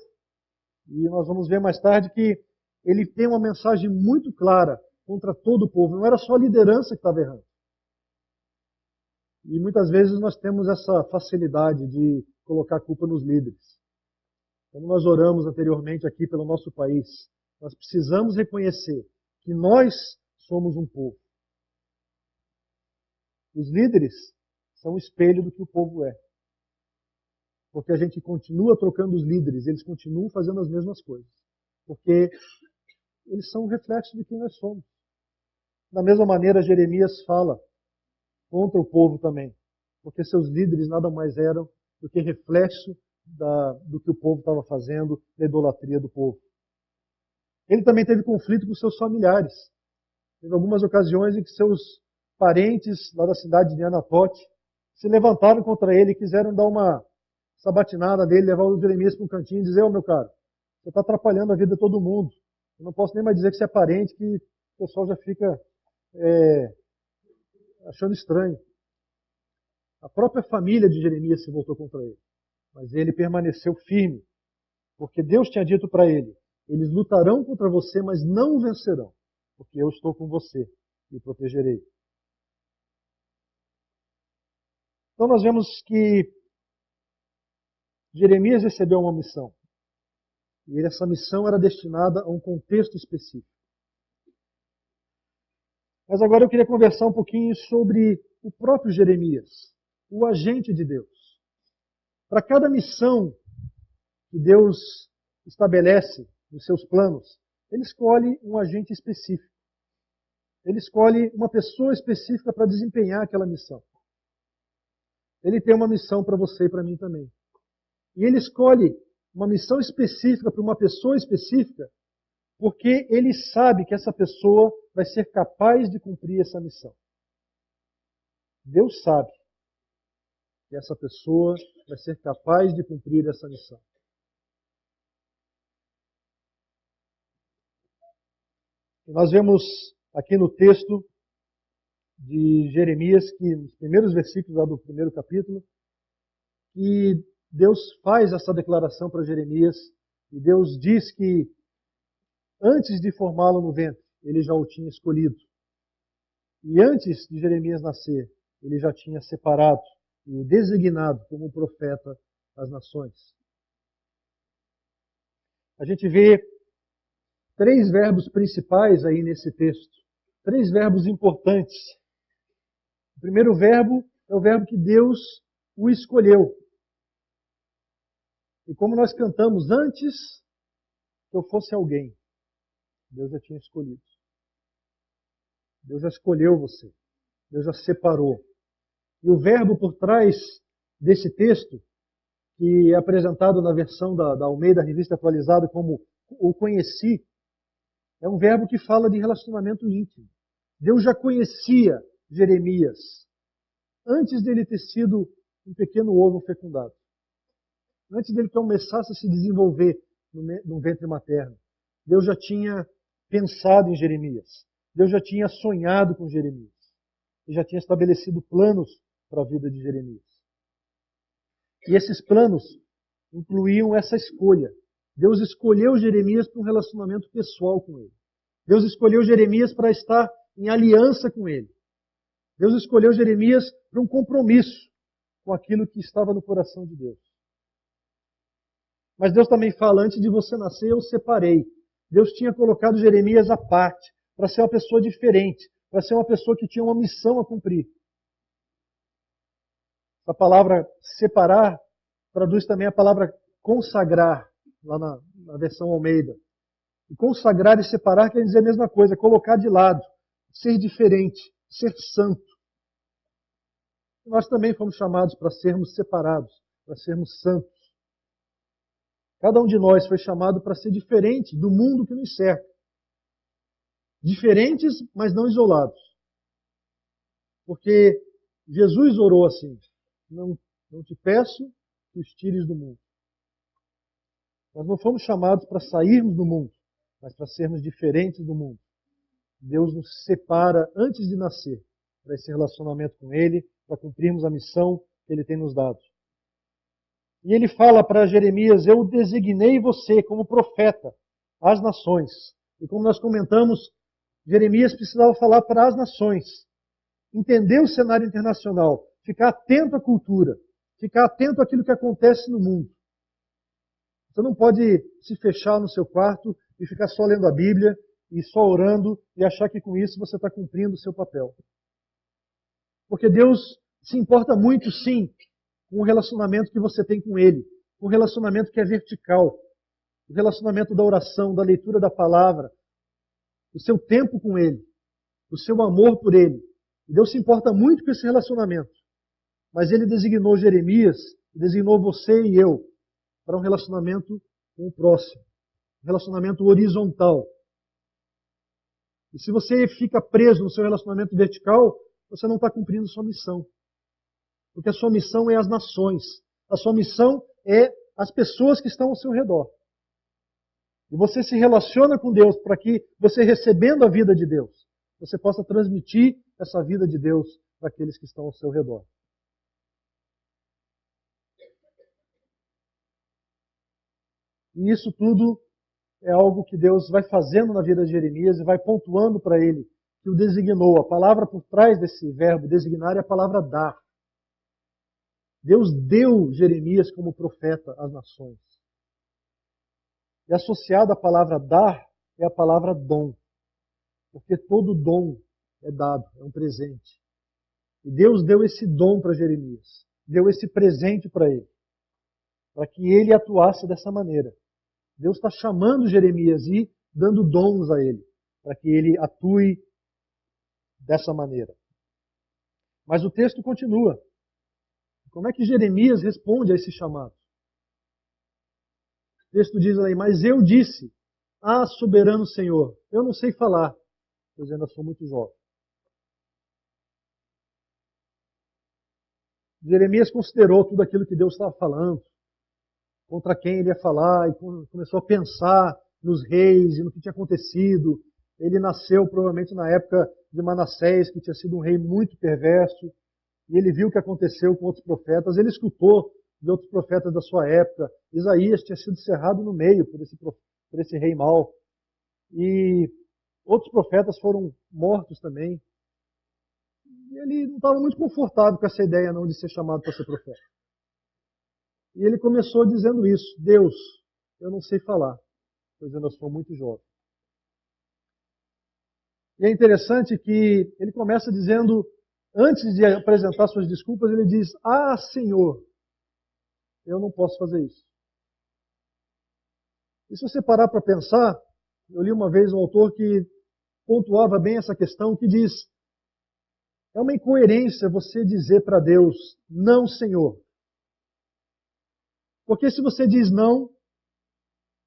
E nós vamos ver mais tarde que ele tem uma mensagem muito clara contra todo o povo. Não era só a liderança que estava errando. E muitas vezes nós temos essa facilidade de colocar a culpa nos líderes. Como nós oramos anteriormente aqui pelo nosso país, nós precisamos reconhecer que nós somos um povo. Os líderes são o espelho do que o povo é. Porque a gente continua trocando os líderes, eles continuam fazendo as mesmas coisas. Porque eles são um reflexo de quem nós somos. Da mesma maneira, Jeremias fala contra o povo também. Porque seus líderes nada mais eram do que reflexo do que o povo estava fazendo, da idolatria do povo. Ele também teve conflito com seus familiares. Teve algumas ocasiões em que seus parentes lá da cidade de Anatote se levantaram contra ele e quiseram dar uma sabatinada dele, levar o Jeremias para um cantinho e dizer: ô meu caro, você está atrapalhando a vida de todo mundo. Eu não posso nem mais dizer que você é parente, que o pessoal já fica achando estranho. A própria família de Jeremias se voltou contra ele. Mas ele permaneceu firme, porque Deus tinha dito para ele: eles lutarão contra você, mas não o vencerão, porque eu estou com você e o protegerei. Então nós vemos que Jeremias recebeu uma missão. E essa missão era destinada a um contexto específico. Mas agora eu queria conversar um pouquinho sobre o próprio Jeremias, o agente de Deus. Para cada missão que Deus estabelece nos seus planos, ele escolhe um agente específico. Ele escolhe uma pessoa específica para desempenhar aquela missão. Ele tem uma missão para você e para mim também. E ele escolhe uma missão específica para uma pessoa específica, porque ele sabe que essa pessoa vai ser capaz de cumprir essa missão. Deus sabe que essa pessoa vai ser capaz de cumprir essa missão. E nós vemos aqui no texto de Jeremias, que nos primeiros versículos lá do primeiro capítulo, que Deus faz essa declaração para Jeremias, e Deus diz que antes de formá-lo no ventre, ele já o tinha escolhido. E antes de Jeremias nascer, ele já tinha separado e o designado como profeta às nações. A gente vê 3 verbos principais aí nesse texto. 3 verbos importantes. O primeiro verbo é o verbo que Deus o escolheu. E como nós cantamos, antes que eu fosse alguém, Deus já tinha escolhido. Deus já escolheu você. Deus já separou. E o verbo por trás desse texto, que é apresentado na versão da Almeida Revista Atualizada como o conheci, é um verbo que fala de relacionamento íntimo. Deus já conhecia Jeremias antes dele ter sido um pequeno ovo fecundado. Antes dele começasse a se desenvolver no ventre materno. Deus já tinha pensado em Jeremias. Deus já tinha sonhado com Jeremias. E já tinha estabelecido planos para a vida de Jeremias. E esses planos incluíam essa escolha. Deus escolheu Jeremias para um relacionamento pessoal com ele. Deus escolheu Jeremias para estar em aliança com ele. Deus escolheu Jeremias para um compromisso com aquilo que estava no coração de Deus. Mas Deus também fala: antes de você nascer, eu separei. Deus tinha colocado Jeremias à parte, para ser uma pessoa diferente, para ser uma pessoa que tinha uma missão a cumprir. A palavra separar traduz também a palavra consagrar, lá na versão Almeida. E consagrar e separar quer dizer a mesma coisa, colocar de lado, ser diferente, ser santo. Nós também fomos chamados para sermos separados, para sermos santos. Cada um de nós foi chamado para ser diferente do mundo que nos cerca. Diferentes, mas não isolados. Porque Jesus orou assim: não te peço que os tires do mundo. Nós não fomos chamados para sairmos do mundo, mas para sermos diferentes do mundo. Deus nos separa antes de nascer para esse relacionamento com Ele, para cumprirmos a missão que Ele tem nos dado. E Ele fala para Jeremias: eu designei você como profeta às nações. E como nós comentamos, Jeremias precisava falar para as nações, entender o cenário internacional, ficar atento à cultura, ficar atento àquilo que acontece no mundo. Você não pode se fechar no seu quarto e ficar só lendo a Bíblia e só orando e achar que com isso você está cumprindo o seu papel. Porque Deus se importa muito, sim, com o relacionamento que você tem com Ele, com o relacionamento que é vertical, o relacionamento da oração, da leitura da palavra, o seu tempo com Ele, o seu amor por Ele. Deus se importa muito com esse relacionamento. Mas Ele designou Jeremias, designou você e eu para um relacionamento com o próximo. Um relacionamento horizontal. E se você fica preso no seu relacionamento vertical, você não está cumprindo sua missão. Porque a sua missão é as nações. A sua missão é as pessoas que estão ao seu redor. E você se relaciona com Deus para que você, recebendo a vida de Deus, você possa transmitir essa vida de Deus para aqueles que estão ao seu redor. E isso tudo é algo que Deus vai fazendo na vida de Jeremias e vai pontuando para ele que o designou. A palavra por trás desse verbo designar é a palavra dar. Deus deu Jeremias como profeta às nações. E associada à palavra dar é a palavra dom. Porque todo dom é dado, é um presente. E Deus deu esse dom para Jeremias. Deu esse presente para ele. Para que ele atuasse dessa maneira. Deus está chamando Jeremias e dando dons a ele. Para que ele atue dessa maneira. Mas o texto continua. Como é que Jeremias responde a esse chamado? O texto diz aí, mas eu disse, soberano Senhor, eu não sei falar, pois ainda sou muito jovem. Jeremias considerou tudo aquilo que Deus estava falando, contra quem ele ia falar, e começou a pensar nos reis e no que tinha acontecido. Ele nasceu provavelmente na época de Manassés, que tinha sido um rei muito perverso, e ele viu o que aconteceu com outros profetas, ele escutou de outros profetas da sua época. Isaías tinha sido cerrado no meio por esse rei mau. E outros profetas foram mortos também. E ele não estava muito confortável com essa ideia não de ser chamado para ser profeta. E ele começou dizendo isso: Deus, eu não sei falar, pois eu ainda sou muito jovem. E é interessante que ele começa dizendo, antes de apresentar suas desculpas, ele diz, Senhor, eu não posso fazer isso. E se você parar para pensar, eu li uma vez um autor que pontuava bem essa questão, que diz, é uma incoerência você dizer para Deus, não, Senhor. Porque se você diz não,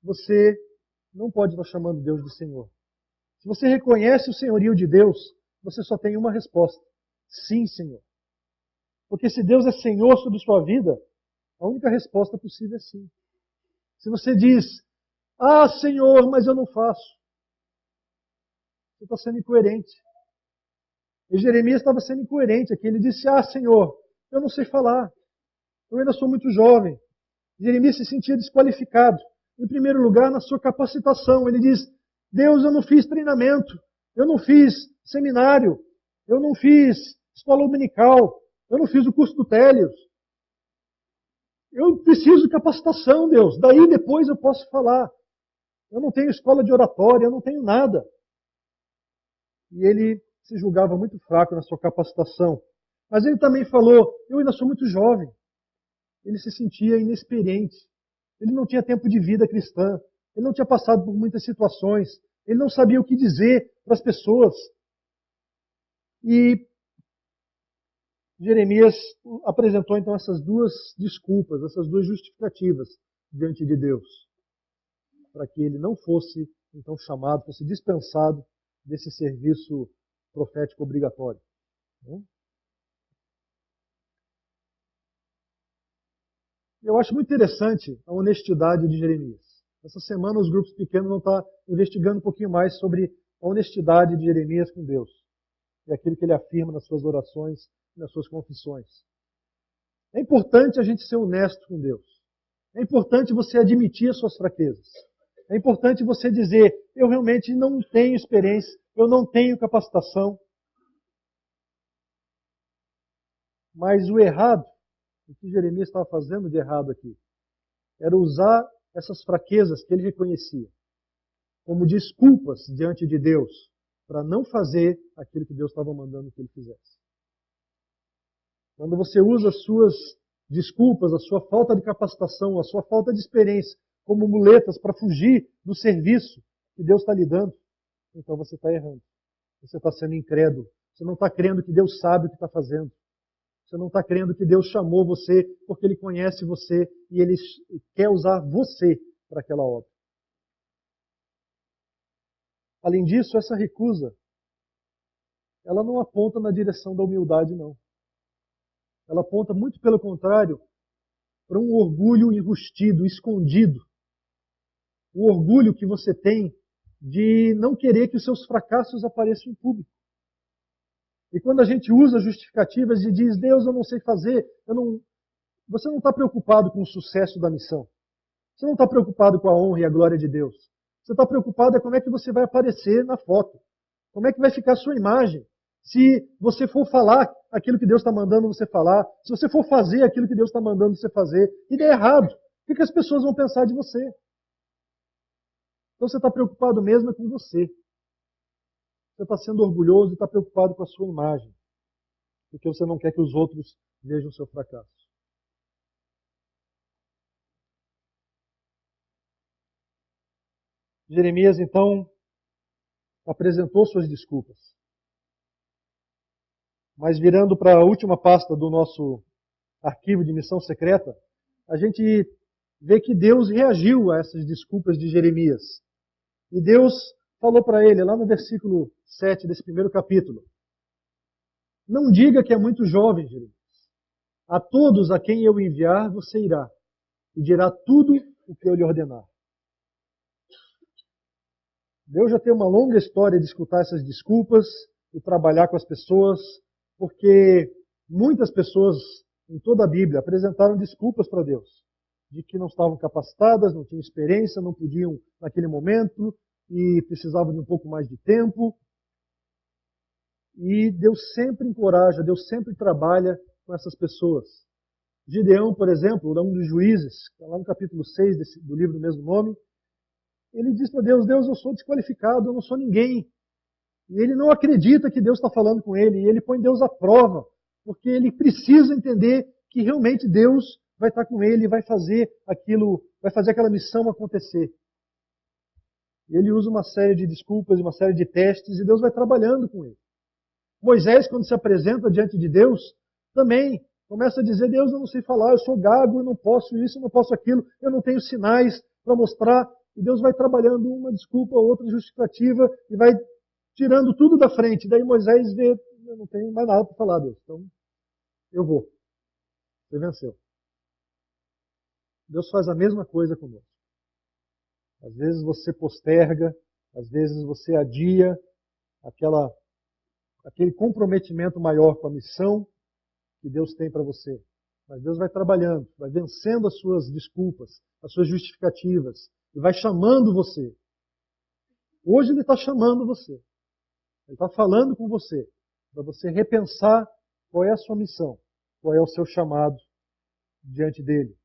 você não pode estar chamando Deus de Senhor. Se você reconhece o senhorio de Deus, você só tem uma resposta. Sim, Senhor. Porque se Deus é Senhor sobre sua vida, a única resposta possível é sim. Se você diz, Senhor, mas eu não faço, você está sendo incoerente. E Jeremias estava sendo incoerente aqui. Ele disse, Senhor, eu não sei falar. Eu ainda sou muito jovem. Jeremias se sentia desqualificado. Em primeiro lugar, na sua capacitação. Ele diz, Deus, eu não fiz treinamento. Eu não fiz seminário. Eu não fiz escola dominical. Eu não fiz o curso do Télios. Eu preciso de capacitação, Deus. Daí depois eu posso falar. Eu não tenho escola de oratória, eu não tenho nada. E ele se julgava muito fraco na sua capacitação. Mas ele também falou, eu ainda sou muito jovem. Ele se sentia inexperiente. Ele não tinha tempo de vida cristã. Ele não tinha passado por muitas situações. Ele não sabia o que dizer para as pessoas. E Jeremias apresentou então essas duas desculpas, essas duas justificativas diante de Deus, para que ele não fosse então chamado, fosse dispensado desse serviço profético obrigatório. Eu acho muito interessante a honestidade de Jeremias. Essa semana os grupos pequenos vão estar investigando um pouquinho mais sobre a honestidade de Jeremias com Deus e aquilo que ele afirma nas suas orações e nas suas confissões. É importante a gente ser honesto com Deus. É importante você admitir as suas fraquezas. É importante você dizer, eu realmente não tenho experiência, eu não tenho capacitação. Mas o errado, o que Jeremias estava fazendo de errado aqui, era usar essas fraquezas que ele reconhecia como desculpas diante de Deus para não fazer aquilo que Deus estava mandando que ele fizesse. Quando você usa as suas desculpas, a sua falta de capacitação, a sua falta de experiência como muletas para fugir do serviço que Deus está lhe dando, então você está errando. Você está sendo incrédulo. Você não está crendo que Deus sabe o que está fazendo. Você não está crendo que Deus chamou você porque Ele conhece você e Ele quer usar você para aquela obra. Além disso, essa recusa, ela não aponta na direção da humildade, não. Ela aponta, muito pelo contrário, para um orgulho enrustido, escondido. O orgulho que você tem de não querer que os seus fracassos apareçam em público. E quando a gente usa justificativas e diz, Deus, eu não sei fazer, você não está preocupado com o sucesso da missão. Você não está preocupado com a honra e a glória de Deus. Você está preocupado é como é que você vai aparecer na foto. Como é que vai ficar a sua imagem? Se você for falar aquilo que Deus está mandando você falar, se você for fazer aquilo que Deus está mandando você fazer, e der errado, o que as pessoas vão pensar de você? Então você está preocupado mesmo é com você. Você está sendo orgulhoso e está preocupado com a sua imagem, porque você não quer que os outros vejam o seu fracasso. Jeremias, então, apresentou suas desculpas. Mas virando para a última pasta do nosso arquivo de missão secreta, a gente vê que Deus reagiu a essas desculpas de Jeremias. E Deus falou para ele, lá no versículo 7 desse primeiro capítulo, não diga que é muito jovem, Jeremias. A todos a quem eu enviar, você irá, e dirá tudo o que eu lhe ordenar. Deus já tem uma longa história de escutar essas desculpas e trabalhar com as pessoas, porque muitas pessoas em toda a Bíblia apresentaram desculpas para Deus, de que não estavam capacitadas, não tinham experiência, não podiam naquele momento e precisavam de um pouco mais de tempo. E Deus sempre encoraja, Deus sempre trabalha com essas pessoas. Gideão, por exemplo, um dos juízes, lá no capítulo 6 do livro do mesmo nome, ele diz para Deus, Deus, eu sou desqualificado, eu não sou ninguém. E ele não acredita que Deus está falando com ele, e ele põe Deus à prova, porque ele precisa entender que realmente Deus vai estar com ele e vai fazer aquilo, vai fazer aquela missão acontecer. E ele usa uma série de desculpas, uma série de testes, e Deus vai trabalhando com ele. Moisés, quando se apresenta diante de Deus, também começa a dizer, Deus, eu não sei falar, eu sou gago, eu não posso isso, eu não posso aquilo, eu não tenho sinais para mostrar. E Deus vai trabalhando uma desculpa, outra justificativa, e vai tirando tudo da frente. Daí Moisés vê, eu não tenho mais nada para falar, Deus, então eu vou. Você venceu. Deus faz a mesma coisa conosco. Às vezes você posterga, às vezes você adia aquele comprometimento maior com a missão que Deus tem para você. Mas Deus vai trabalhando, vai vencendo as suas desculpas, as suas justificativas, e vai chamando você. Hoje Ele está chamando você. Ele está falando com você, para você repensar qual é a sua missão, qual é o seu chamado diante dele.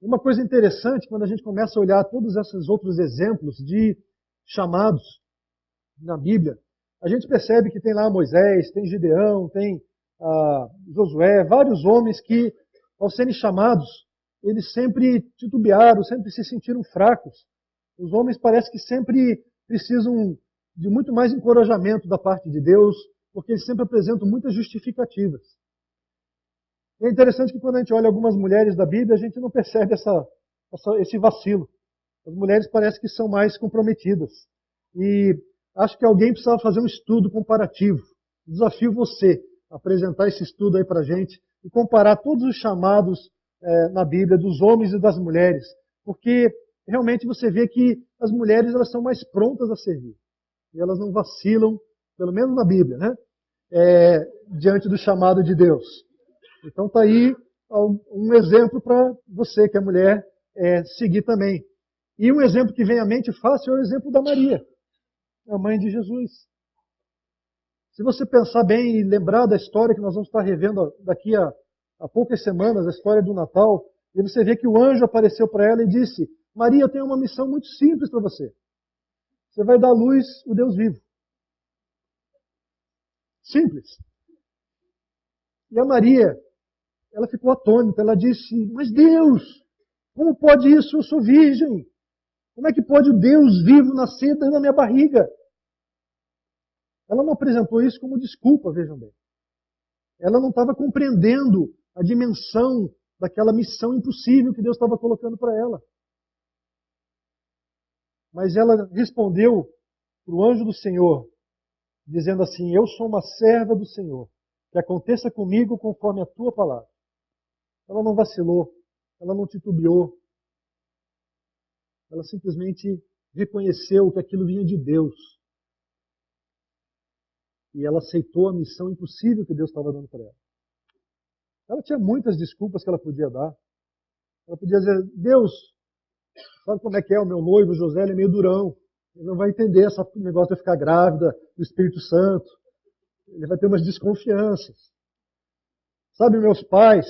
Uma coisa interessante, quando a gente começa a olhar todos esses outros exemplos de chamados na Bíblia, a gente percebe que tem lá Moisés, tem Gideão, tem Josué, vários homens que, ao serem chamados, eles sempre titubearam, sempre se sentiram fracos. Os homens parece que sempre precisam de muito mais encorajamento da parte de Deus, porque eles sempre apresentam muitas justificativas. E é interessante que quando a gente olha algumas mulheres da Bíblia, a gente não percebe esse vacilo. As mulheres parecem que são mais comprometidas. E acho que alguém precisava fazer um estudo comparativo. Desafio você a apresentar esse estudo aí para a gente e comparar todos os chamados na Bíblia dos homens e das mulheres. Porque realmente você vê que as mulheres elas são mais prontas a servir. E elas não vacilam, pelo menos na Bíblia, né? Diante do chamado de Deus. Então está aí um exemplo para você que é mulher seguir também. E um exemplo que vem à mente fácil é o exemplo da Maria, a mãe de Jesus. Se você pensar bem e lembrar da história que nós vamos estar revendo daqui a poucas semanas, a história do Natal, e você vê que o anjo apareceu para ela e disse, Maria, eu tenho uma missão muito simples para você. Você vai dar à luz o Deus vivo. Simples. E a Maria, ela ficou atônita, ela disse, mas Deus, como pode isso? Eu sou virgem. Como é que pode o Deus vivo nascer dentro da minha barriga? Ela não apresentou isso como desculpa, vejam bem. Ela não estava compreendendo a dimensão daquela missão impossível que Deus estava colocando para ela. Mas ela respondeu para o anjo do Senhor, dizendo assim: eu sou uma serva do Senhor, que aconteça comigo conforme a tua palavra. Ela não vacilou, ela não titubeou, ela simplesmente reconheceu que aquilo vinha de Deus. E ela aceitou a missão impossível que Deus estava dando para ela. Ela tinha muitas desculpas que ela podia dar. Ela podia dizer: Deus, sabe como é que é? O meu noivo José, ele é meio durão. Ele não vai entender esse negócio de ficar grávida do Espírito Santo. Ele vai ter umas desconfianças. Sabe, meus pais,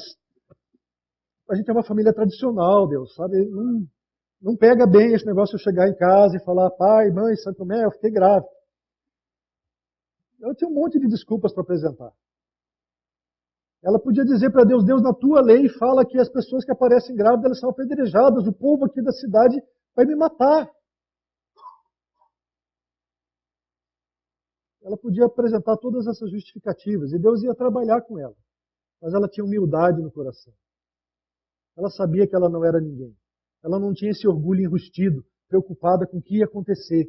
a gente é uma família tradicional, Deus, sabe? Não pega bem esse negócio de eu chegar em casa e falar: pai, mãe, sabe como é? Eu fiquei grávida. Ela tinha um monte de desculpas para apresentar. Ela podia dizer para Deus: Deus, na tua lei fala que as pessoas que aparecem grávidas, elas são apedrejadas, o povo aqui da cidade vai me matar. Ela podia apresentar todas essas justificativas e Deus ia trabalhar com ela. Mas ela tinha humildade no coração. Ela sabia que ela não era ninguém. Ela não tinha esse orgulho enrustido, preocupada com o que ia acontecer.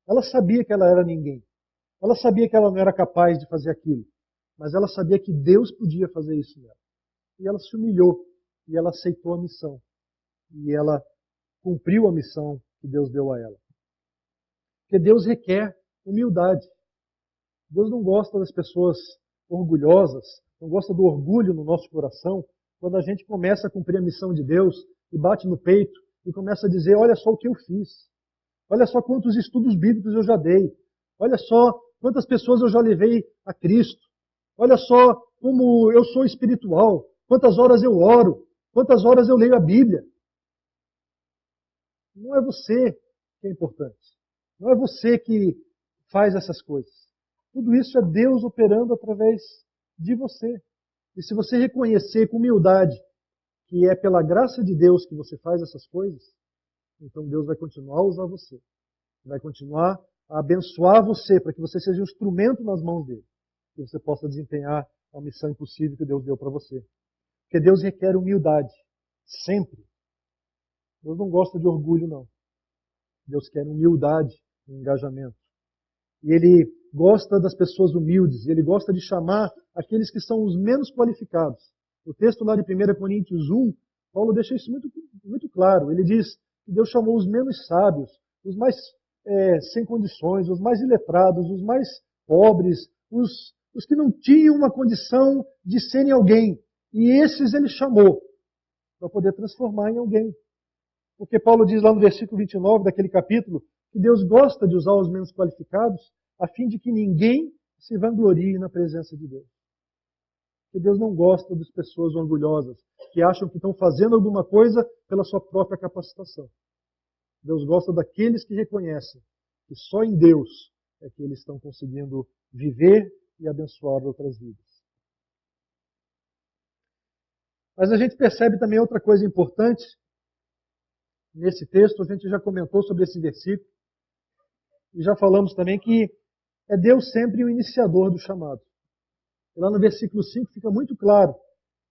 Ela sabia que ela era ninguém. Ela sabia que ela não era capaz de fazer aquilo. Mas ela sabia que Deus podia fazer isso nela. E ela se humilhou. E ela aceitou a missão. E ela cumpriu a missão que Deus deu a ela. Porque Deus requer humildade. Deus não gosta das pessoas orgulhosas, não gosta do orgulho no nosso coração, quando a gente começa a cumprir a missão de Deus e bate no peito e começa a dizer: olha só o que eu fiz, olha só quantos estudos bíblicos eu já dei, olha só quantas pessoas eu já levei a Cristo, olha só como eu sou espiritual, quantas horas eu oro, quantas horas eu leio a Bíblia. Não é você que é importante, não é você que faz essas coisas. Tudo isso é Deus operando através de você. E se você reconhecer com humildade que é pela graça de Deus que você faz essas coisas, então Deus vai continuar a usar você. Vai continuar a abençoar você para que você seja um instrumento nas mãos dele. Que você possa desempenhar a missão impossível que Deus deu para você. Porque Deus requer humildade. Sempre. Deus não gosta de orgulho, não. Deus quer humildade no engajamento. E Ele gosta das pessoas humildes. Ele gosta de chamar aqueles que são os menos qualificados. O texto lá de 1 Coríntios 1, Paulo deixa isso muito claro. Ele diz que Deus chamou os menos sábios, os mais sem condições, os mais iletrados, os mais pobres, os que não tinham uma condição de serem alguém. E esses Ele chamou para poder transformar em alguém. Porque Paulo diz lá no versículo 29 daquele capítulo que Deus gosta de usar os menos qualificados a fim de que ninguém se vanglorie na presença de Deus. Porque Deus não gosta das pessoas orgulhosas que acham que estão fazendo alguma coisa pela sua própria capacitação. Deus gosta daqueles que reconhecem que só em Deus é que eles estão conseguindo viver e abençoar outras vidas. Mas a gente percebe também outra coisa importante. Nesse texto, a gente já comentou sobre esse versículo. E já falamos também que é Deus sempre o iniciador do chamado. E lá no versículo 5 fica muito claro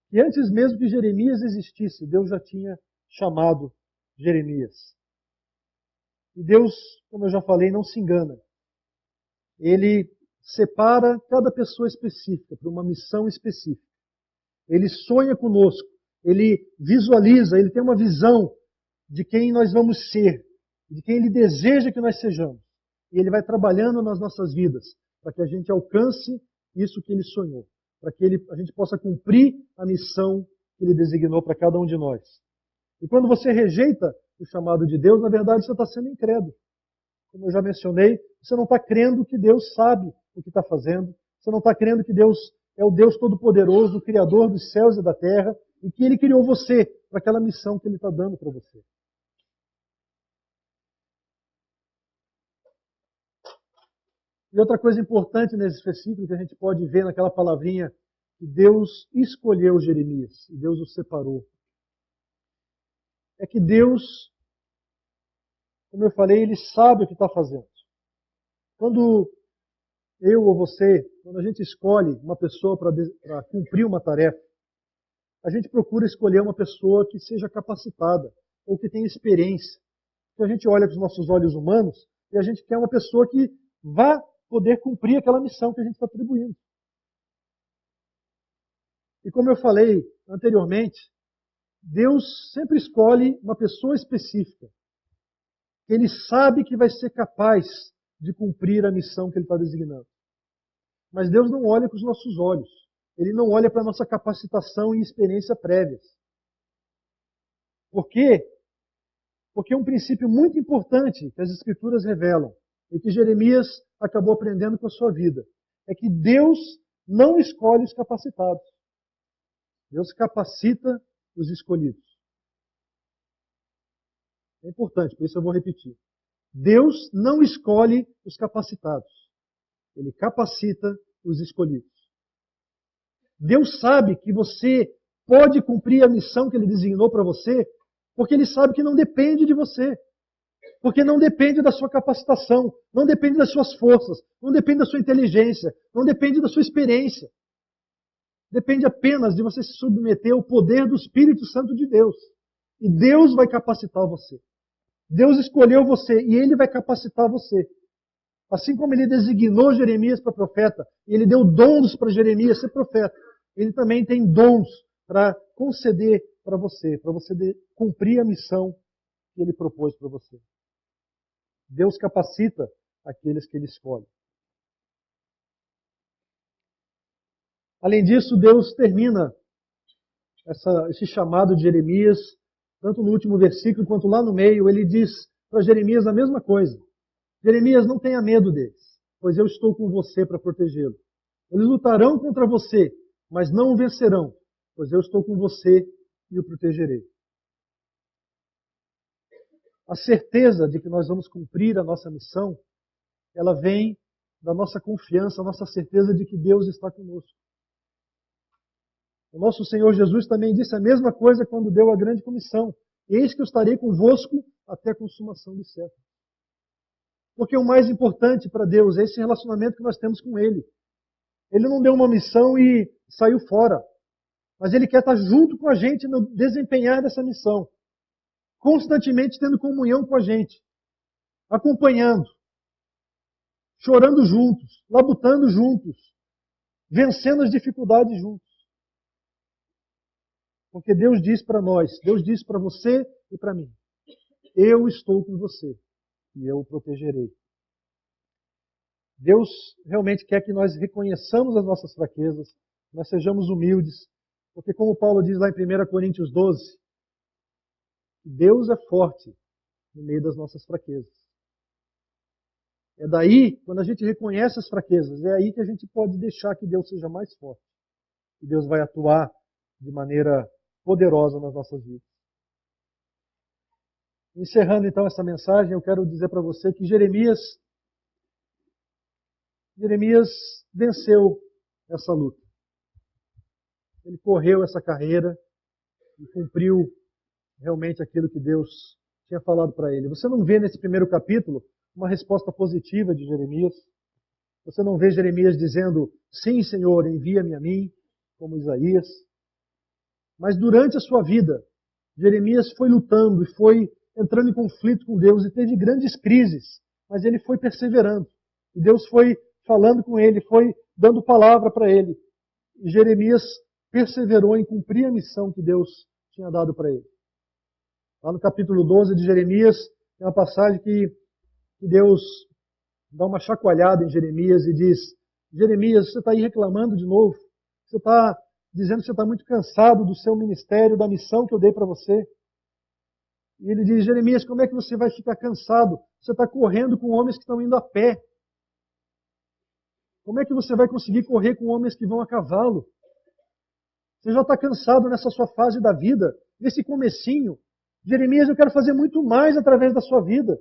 que antes mesmo que Jeremias existisse, Deus já tinha chamado Jeremias. E Deus, como eu já falei, não se engana. Ele separa cada pessoa específica para uma missão específica. Ele sonha conosco, ele visualiza, ele tem uma visão de quem nós vamos ser, de quem ele deseja que nós sejamos. E ele vai trabalhando nas nossas vidas para que a gente alcance isso que ele sonhou, para que a gente possa cumprir a missão que ele designou para cada um de nós. E quando você rejeita o chamado de Deus, na verdade você está sendo incrédulo. Como eu já mencionei, você não está crendo que Deus sabe o que está fazendo, você não está crendo que Deus é o Deus Todo-Poderoso, o Criador dos céus e da terra, e que Ele criou você para aquela missão que Ele está dando para você. E outra coisa importante nesse versículo que a gente pode ver naquela palavrinha que Deus escolheu Jeremias e Deus o separou. É que Deus, como eu falei, Ele sabe o que está fazendo. Quando eu ou você, quando a gente escolhe uma pessoa para cumprir uma tarefa, a gente procura escolher uma pessoa que seja capacitada ou que tenha experiência. Porque a gente olha com os nossos olhos humanos e a gente quer uma pessoa que vá poder cumprir aquela missão que a gente está atribuindo. E como eu falei anteriormente, Deus sempre escolhe uma pessoa específica, que Ele sabe que vai ser capaz de cumprir a missão que Ele está designando. Mas Deus não olha com os nossos olhos. Ele não olha para a nossa capacitação e experiência prévias. Por quê? Porque um princípio muito importante que as Escrituras revelam e que Jeremias acabou aprendendo com a sua vida é que Deus não escolhe os capacitados. Deus capacita os escolhidos. É importante, por isso eu vou repetir. Deus não escolhe os capacitados. Ele capacita os escolhidos. Deus sabe que você pode cumprir a missão que Ele designou para você, porque Ele sabe que não depende de você. Porque não depende da sua capacitação, não depende das suas forças, não depende da sua inteligência, não depende da sua experiência. Depende apenas de você se submeter ao poder do Espírito Santo de Deus. E Deus vai capacitar você. Deus escolheu você e Ele vai capacitar você. Assim como Ele designou Jeremias para profeta, e Ele deu dons para Jeremias ser profeta, Ele também tem dons para conceder para você cumprir a missão que Ele propôs para você. Deus capacita aqueles que Ele escolhe. Além disso, Deus termina esse chamado de Jeremias, tanto no último versículo quanto lá no meio, ele diz para Jeremias a mesma coisa. Jeremias, não tenha medo deles, pois eu estou com você para protegê-lo. Eles lutarão contra você, mas não o vencerão, pois eu estou com você e o protegerei. A certeza de que nós vamos cumprir a nossa missão, ela vem da nossa confiança, a nossa certeza de que Deus está conosco. O nosso Senhor Jesus também disse a mesma coisa quando deu a grande comissão. Eis que eu estarei convosco até a consumação do século. Porque o mais importante para Deus é esse relacionamento que nós temos com Ele. Ele não deu uma missão e saiu fora. Mas Ele quer estar junto com a gente no desempenhar dessa missão. Constantemente tendo comunhão com a gente. Acompanhando. Chorando juntos. Labutando juntos. Vencendo as dificuldades juntos. Porque Deus diz para nós, Deus diz para você e para mim, eu estou com você e eu o protegerei. Deus realmente quer que nós reconheçamos as nossas fraquezas, nós sejamos humildes, porque como Paulo diz lá em 1 Coríntios 12, Deus é forte no meio das nossas fraquezas. É daí, quando a gente reconhece as fraquezas, é aí que a gente pode deixar que Deus seja mais forte. E Deus vai atuar de maneira poderosa nas nossas vidas. Encerrando então essa mensagem, eu quero dizer para você que Jeremias venceu essa luta. Ele correu essa carreira e cumpriu realmente aquilo que Deus tinha falado para ele. Você não vê nesse primeiro capítulo uma resposta positiva de Jeremias. Você não vê Jeremias dizendo, sim, Senhor, envia-me a mim, como Isaías. Mas durante a sua vida, Jeremias foi lutando e foi entrando em conflito com Deus e teve grandes crises, mas ele foi perseverando. E Deus foi falando com ele, foi dando palavra para ele. E Jeremias perseverou em cumprir a missão que Deus tinha dado para ele. Lá no capítulo 12 de Jeremias, tem uma passagem que Deus dá uma chacoalhada em Jeremias e diz, Jeremias, você está aí reclamando de novo? Você está dizendo que você está muito cansado do seu ministério, da missão que eu dei para você. E ele diz, Jeremias, como é que você vai ficar cansado? Você está correndo com homens que estão indo a pé. Como é que você vai conseguir correr com homens que vão a cavalo? Você já está cansado nessa sua fase da vida, nesse comecinho. Jeremias, eu quero fazer muito mais através da sua vida.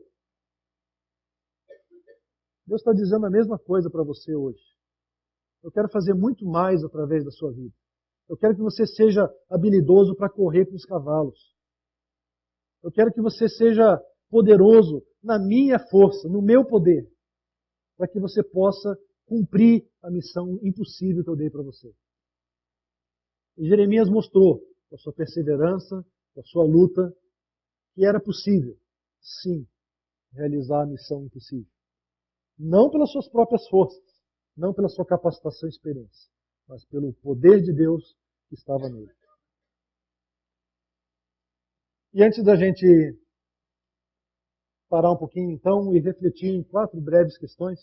Deus está dizendo a mesma coisa para você hoje. Eu quero fazer muito mais através da sua vida. Eu quero que você seja habilidoso para correr com os cavalos. Eu quero que você seja poderoso na minha força, no meu poder, para que você possa cumprir a missão impossível que eu dei para você. E Jeremias mostrou, com a sua perseverança, com a sua luta, que era possível. sim, realizar a missão impossível. Não pelas suas próprias forças, não pela sua capacitação e experiência, mas pelo poder de Deus que estava nele. E antes da gente parar um pouquinho então e refletir em 4 breves questões,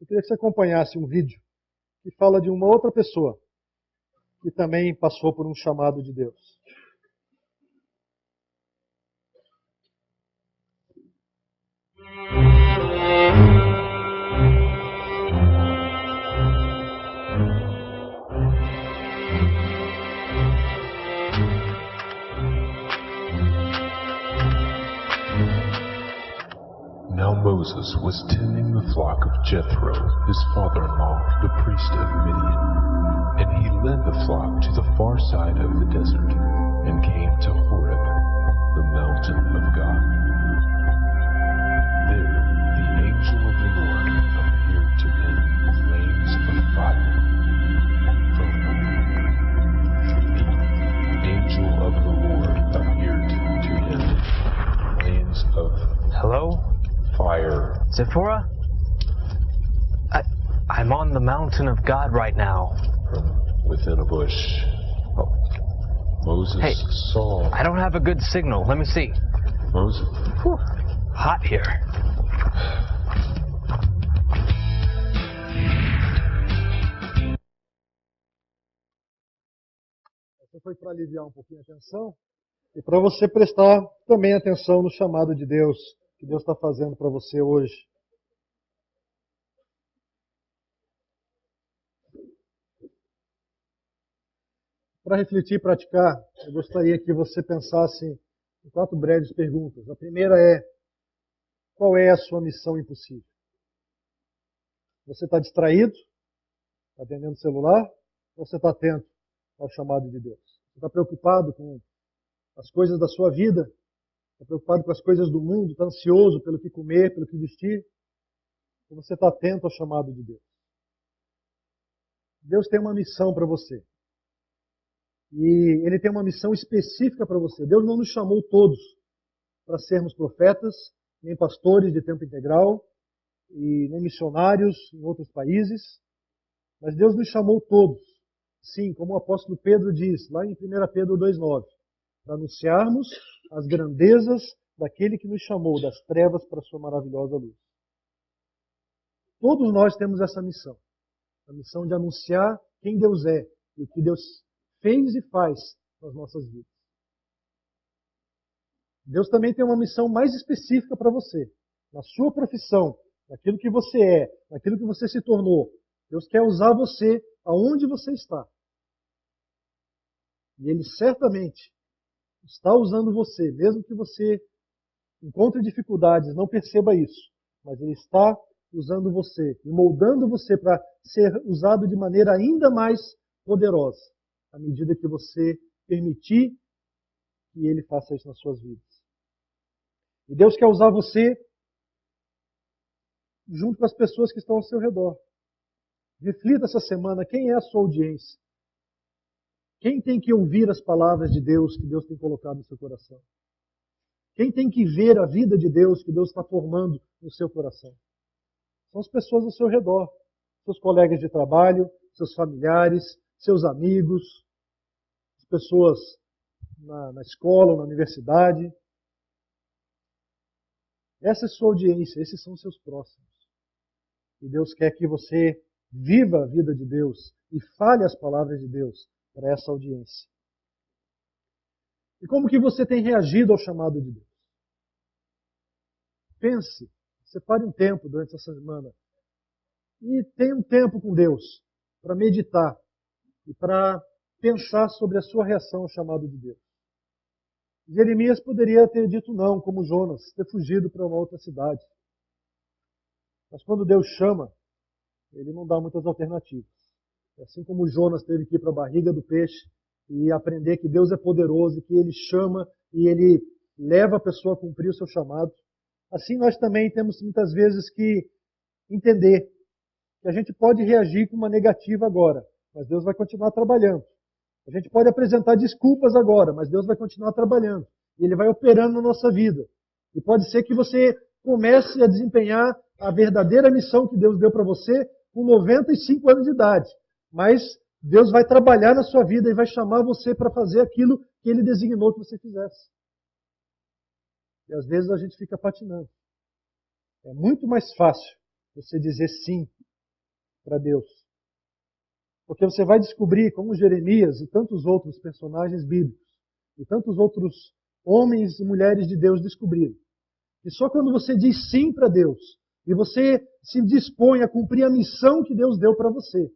eu queria que você acompanhasse um vídeo que fala de uma outra pessoa que também passou por um chamado de Deus. Now Moses was tending the flock of Jethro, his father-in-law, the priest of Midian. And he led the flock to the far side of the desert, and came to Horeb, the mountain of God. There the angel of the Lord appeared to him in flames of fire from heaven. The angel of the Lord appeared to him in flames of Hello? fire. Zipporah? I'm on the mountain of God right now. From within a bush. Oh. Moses Hey. saw. I don't have a good signal. Let me see. Moses. Whew. Hot here. Essa foi para aliviar um pouquinho a tensão e para você prestar também atenção no chamado de Deus, que Deus está fazendo para você hoje. Para refletir e praticar, eu gostaria que você pensasse em 4 breves perguntas. A primeira é: qual é a sua missão impossível? Você está distraído? Está atendendo o celular? Ou você está atento ao chamado de Deus? Você está preocupado com as coisas da sua vida? Está preocupado com as coisas do mundo? Está ansioso pelo que comer, pelo que vestir? Ou você está atento ao chamado de Deus? Deus tem uma missão para você. E Ele tem uma missão específica para você. Deus não nos chamou todos para sermos profetas, nem pastores de tempo integral, e nem missionários em outros países. Mas Deus nos chamou todos. Sim, como o apóstolo Pedro diz, lá em 1 Pedro 2,9, para anunciarmos as grandezas daquele que nos chamou das trevas para a sua maravilhosa luz. Todos nós temos essa missão. A missão de anunciar quem Deus é e o que Deus fez e faz nas nossas vidas. Deus também tem uma missão mais específica para você. Na sua profissão, naquilo que você é, naquilo que você se tornou. Deus quer usar você aonde você está. E Ele certamente está usando você, mesmo que você encontre dificuldades, não perceba isso. Mas Ele está usando você e moldando você para ser usado de maneira ainda mais poderosa, à medida que você permitir que Ele faça isso nas suas vidas. E Deus quer usar você junto com as pessoas que estão ao seu redor. Reflita essa semana quem é a sua audiência. Quem tem que ouvir as palavras de Deus que Deus tem colocado no seu coração? Quem tem que ver a vida de Deus que Deus está formando no seu coração? São as pessoas ao seu redor. Seus colegas de trabalho, seus familiares, seus amigos, as pessoas na escola ou na universidade. Essa é a sua audiência, esses são os seus próximos. E Deus quer que você viva a vida de Deus e fale as palavras de Deus para essa audiência. E como que você tem reagido ao chamado de Deus? Pense, separe um tempo durante essa semana e tenha um tempo com Deus para meditar e para pensar sobre a sua reação ao chamado de Deus. Jeremias poderia ter dito não, como Jonas, ter fugido para uma outra cidade. Mas quando Deus chama, Ele não dá muitas alternativas. Assim como Jonas teve que ir para a barriga do peixe e aprender que Deus é poderoso, que Ele chama e Ele leva a pessoa a cumprir o seu chamado, assim nós também temos muitas vezes que entender que a gente pode reagir com uma negativa agora, mas Deus vai continuar trabalhando. A gente pode apresentar desculpas agora, mas Deus vai continuar trabalhando. E Ele vai operando na nossa vida. E pode ser que você comece a desempenhar a verdadeira missão que Deus deu para você com 95 anos de idade. Mas Deus vai trabalhar na sua vida e vai chamar você para fazer aquilo que Ele designou que você fizesse. E às vezes a gente fica patinando. É muito mais fácil você dizer sim para Deus. Porque você vai descobrir, como Jeremias e tantos outros personagens bíblicos, e tantos outros homens e mulheres de Deus descobriram, que só quando você diz sim para Deus, e você se dispõe a cumprir a missão que Deus deu para você,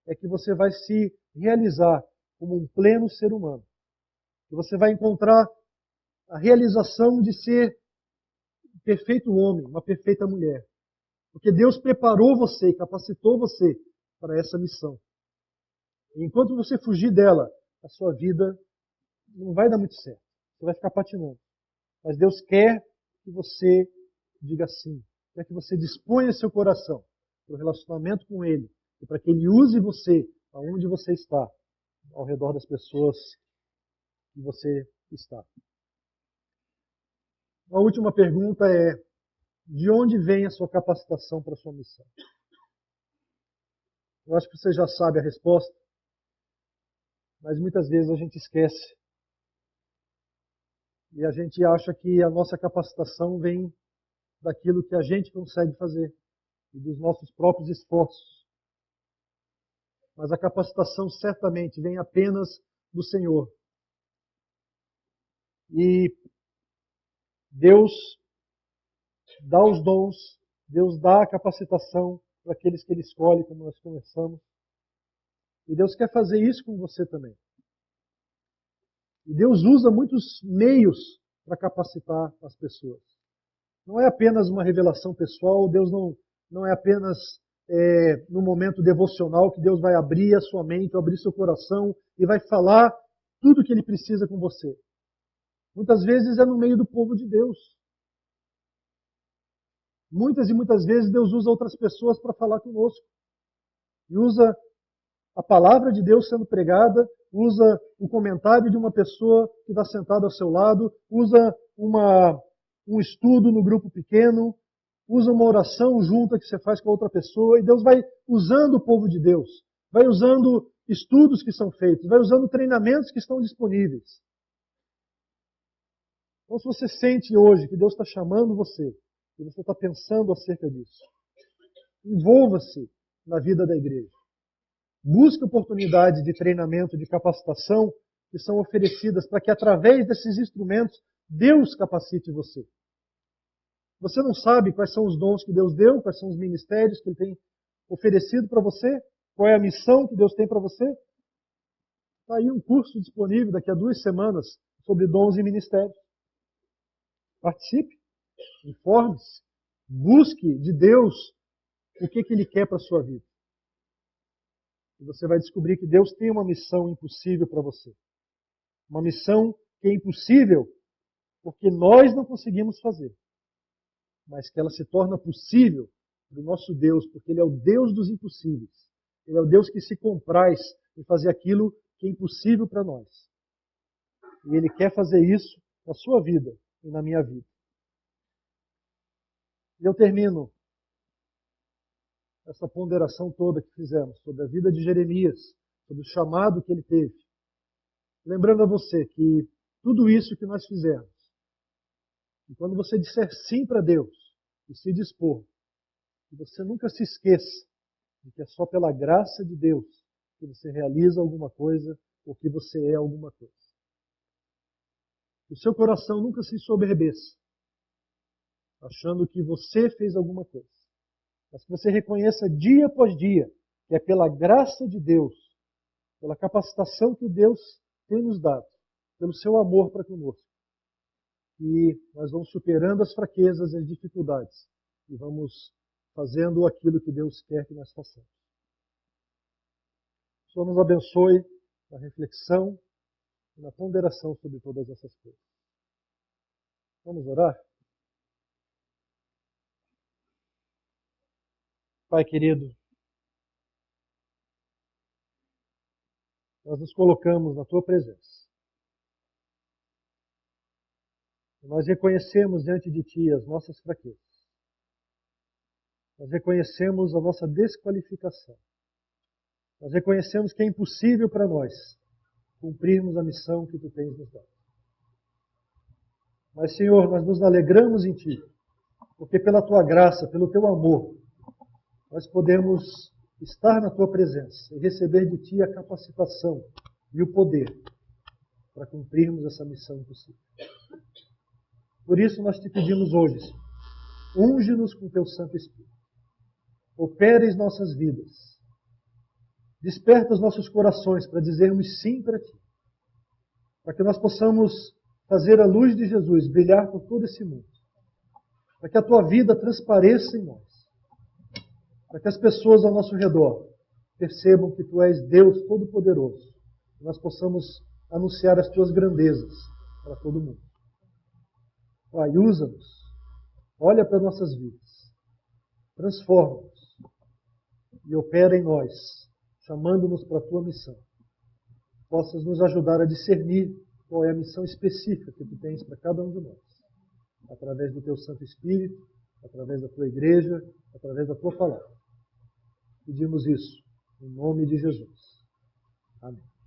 é que você vai se realizar como um pleno ser humano. Que você vai encontrar a realização de ser um perfeito homem, uma perfeita mulher. Porque Deus preparou você, capacitou você para essa missão. E enquanto você fugir dela, a sua vida não vai dar muito certo. Você vai ficar patinando. Mas Deus quer que você diga sim. Quer que você disponha seu coração para o relacionamento com Ele. E para que Ele use você aonde você está, ao redor das pessoas que você está. A última pergunta é: de onde vem a sua capacitação para a sua missão? Eu acho que você já sabe a resposta, mas muitas vezes a gente esquece. E a gente acha que a nossa capacitação vem daquilo que a gente consegue fazer e dos nossos próprios esforços. Mas a capacitação certamente vem apenas do Senhor. E Deus dá os dons, Deus dá a capacitação para aqueles que Ele escolhe, como nós conversamos. E Deus quer fazer isso com você também. E Deus usa muitos meios para capacitar as pessoas. Não é apenas uma revelação pessoal, Deus não é apenas no momento devocional que Deus vai abrir a sua mente, abrir seu coração e vai falar tudo o que Ele precisa com você. Muitas vezes é no meio do povo de Deus. Muitas e muitas vezes Deus usa outras pessoas para falar conosco. E usa a palavra de Deus sendo pregada, usa o comentário de uma pessoa que está sentada ao seu lado, usa um estudo no grupo pequeno, usa uma oração junta que você faz com a outra pessoa, e Deus vai usando o povo de Deus, vai usando estudos que são feitos, vai usando treinamentos que estão disponíveis. Então, se você sente hoje que Deus está chamando você, e você está pensando acerca disso, envolva-se na vida da igreja. Busque oportunidades de treinamento, de capacitação que são oferecidas para que através desses instrumentos Deus capacite você. Você não sabe quais são os dons que Deus deu, quais são os ministérios que Ele tem oferecido para você, qual é a missão que Deus tem para você? Está aí um curso disponível daqui a 2 semanas sobre dons e ministérios. Participe, informe-se, busque de Deus o que Ele quer para a sua vida. E você vai descobrir que Deus tem uma missão impossível para você. Uma missão que é impossível porque nós não conseguimos fazer. Mas que ela se torna possível do nosso Deus, porque Ele é o Deus dos impossíveis. Ele é o Deus que se compraz em fazer aquilo que é impossível para nós. E Ele quer fazer isso na sua vida e na minha vida. E eu termino essa ponderação toda que fizemos sobre a vida de Jeremias, sobre o chamado que ele teve. Lembrando a você que tudo isso que nós fizemos, e quando você disser sim para Deus e se dispor, que você nunca se esqueça de que é só pela graça de Deus que você realiza alguma coisa ou que você é alguma coisa. Que o seu coração nunca se soberbeça, achando que você fez alguma coisa. Mas que você reconheça dia após dia que é pela graça de Deus, pela capacitação que Deus tem nos dado, pelo seu amor para conosco, que nós vamos superando as fraquezas e as dificuldades e vamos fazendo aquilo que Deus quer que nós façamos. O Senhor nos abençoe na reflexão e na ponderação sobre todas essas coisas. Vamos orar? Pai querido, nós nos colocamos na Tua presença. Nós reconhecemos diante de Ti as nossas fraquezas. Nós reconhecemos a nossa desqualificação. Nós reconhecemos que é impossível para nós cumprirmos a missão que Tu tens nos dado. Mas, Senhor, nós nos alegramos em Ti, porque pela Tua graça, pelo Teu amor, nós podemos estar na Tua presença e receber de Ti a capacitação e o poder para cumprirmos essa missão impossível. Por isso nós Te pedimos hoje, Senhor, unge-nos com Teu Santo Espírito. Operes nossas vidas. Desperta os nossos corações para dizermos sim para Ti. Para que nós possamos fazer a luz de Jesus brilhar por todo esse mundo. Para que a Tua vida transpareça em nós. Para que as pessoas ao nosso redor percebam que Tu és Deus Todo-Poderoso. E nós possamos anunciar as Tuas grandezas para todo mundo. Pai, usa-nos. Olha para nossas vidas. Transforma-nos. E opera em nós, chamando-nos para a Tua missão. Possas nos ajudar a discernir qual é a missão específica que Tu tens para cada um de nós. Através do Teu Santo Espírito, através da Tua igreja, através da Tua palavra. Pedimos isso em nome de Jesus. Amém.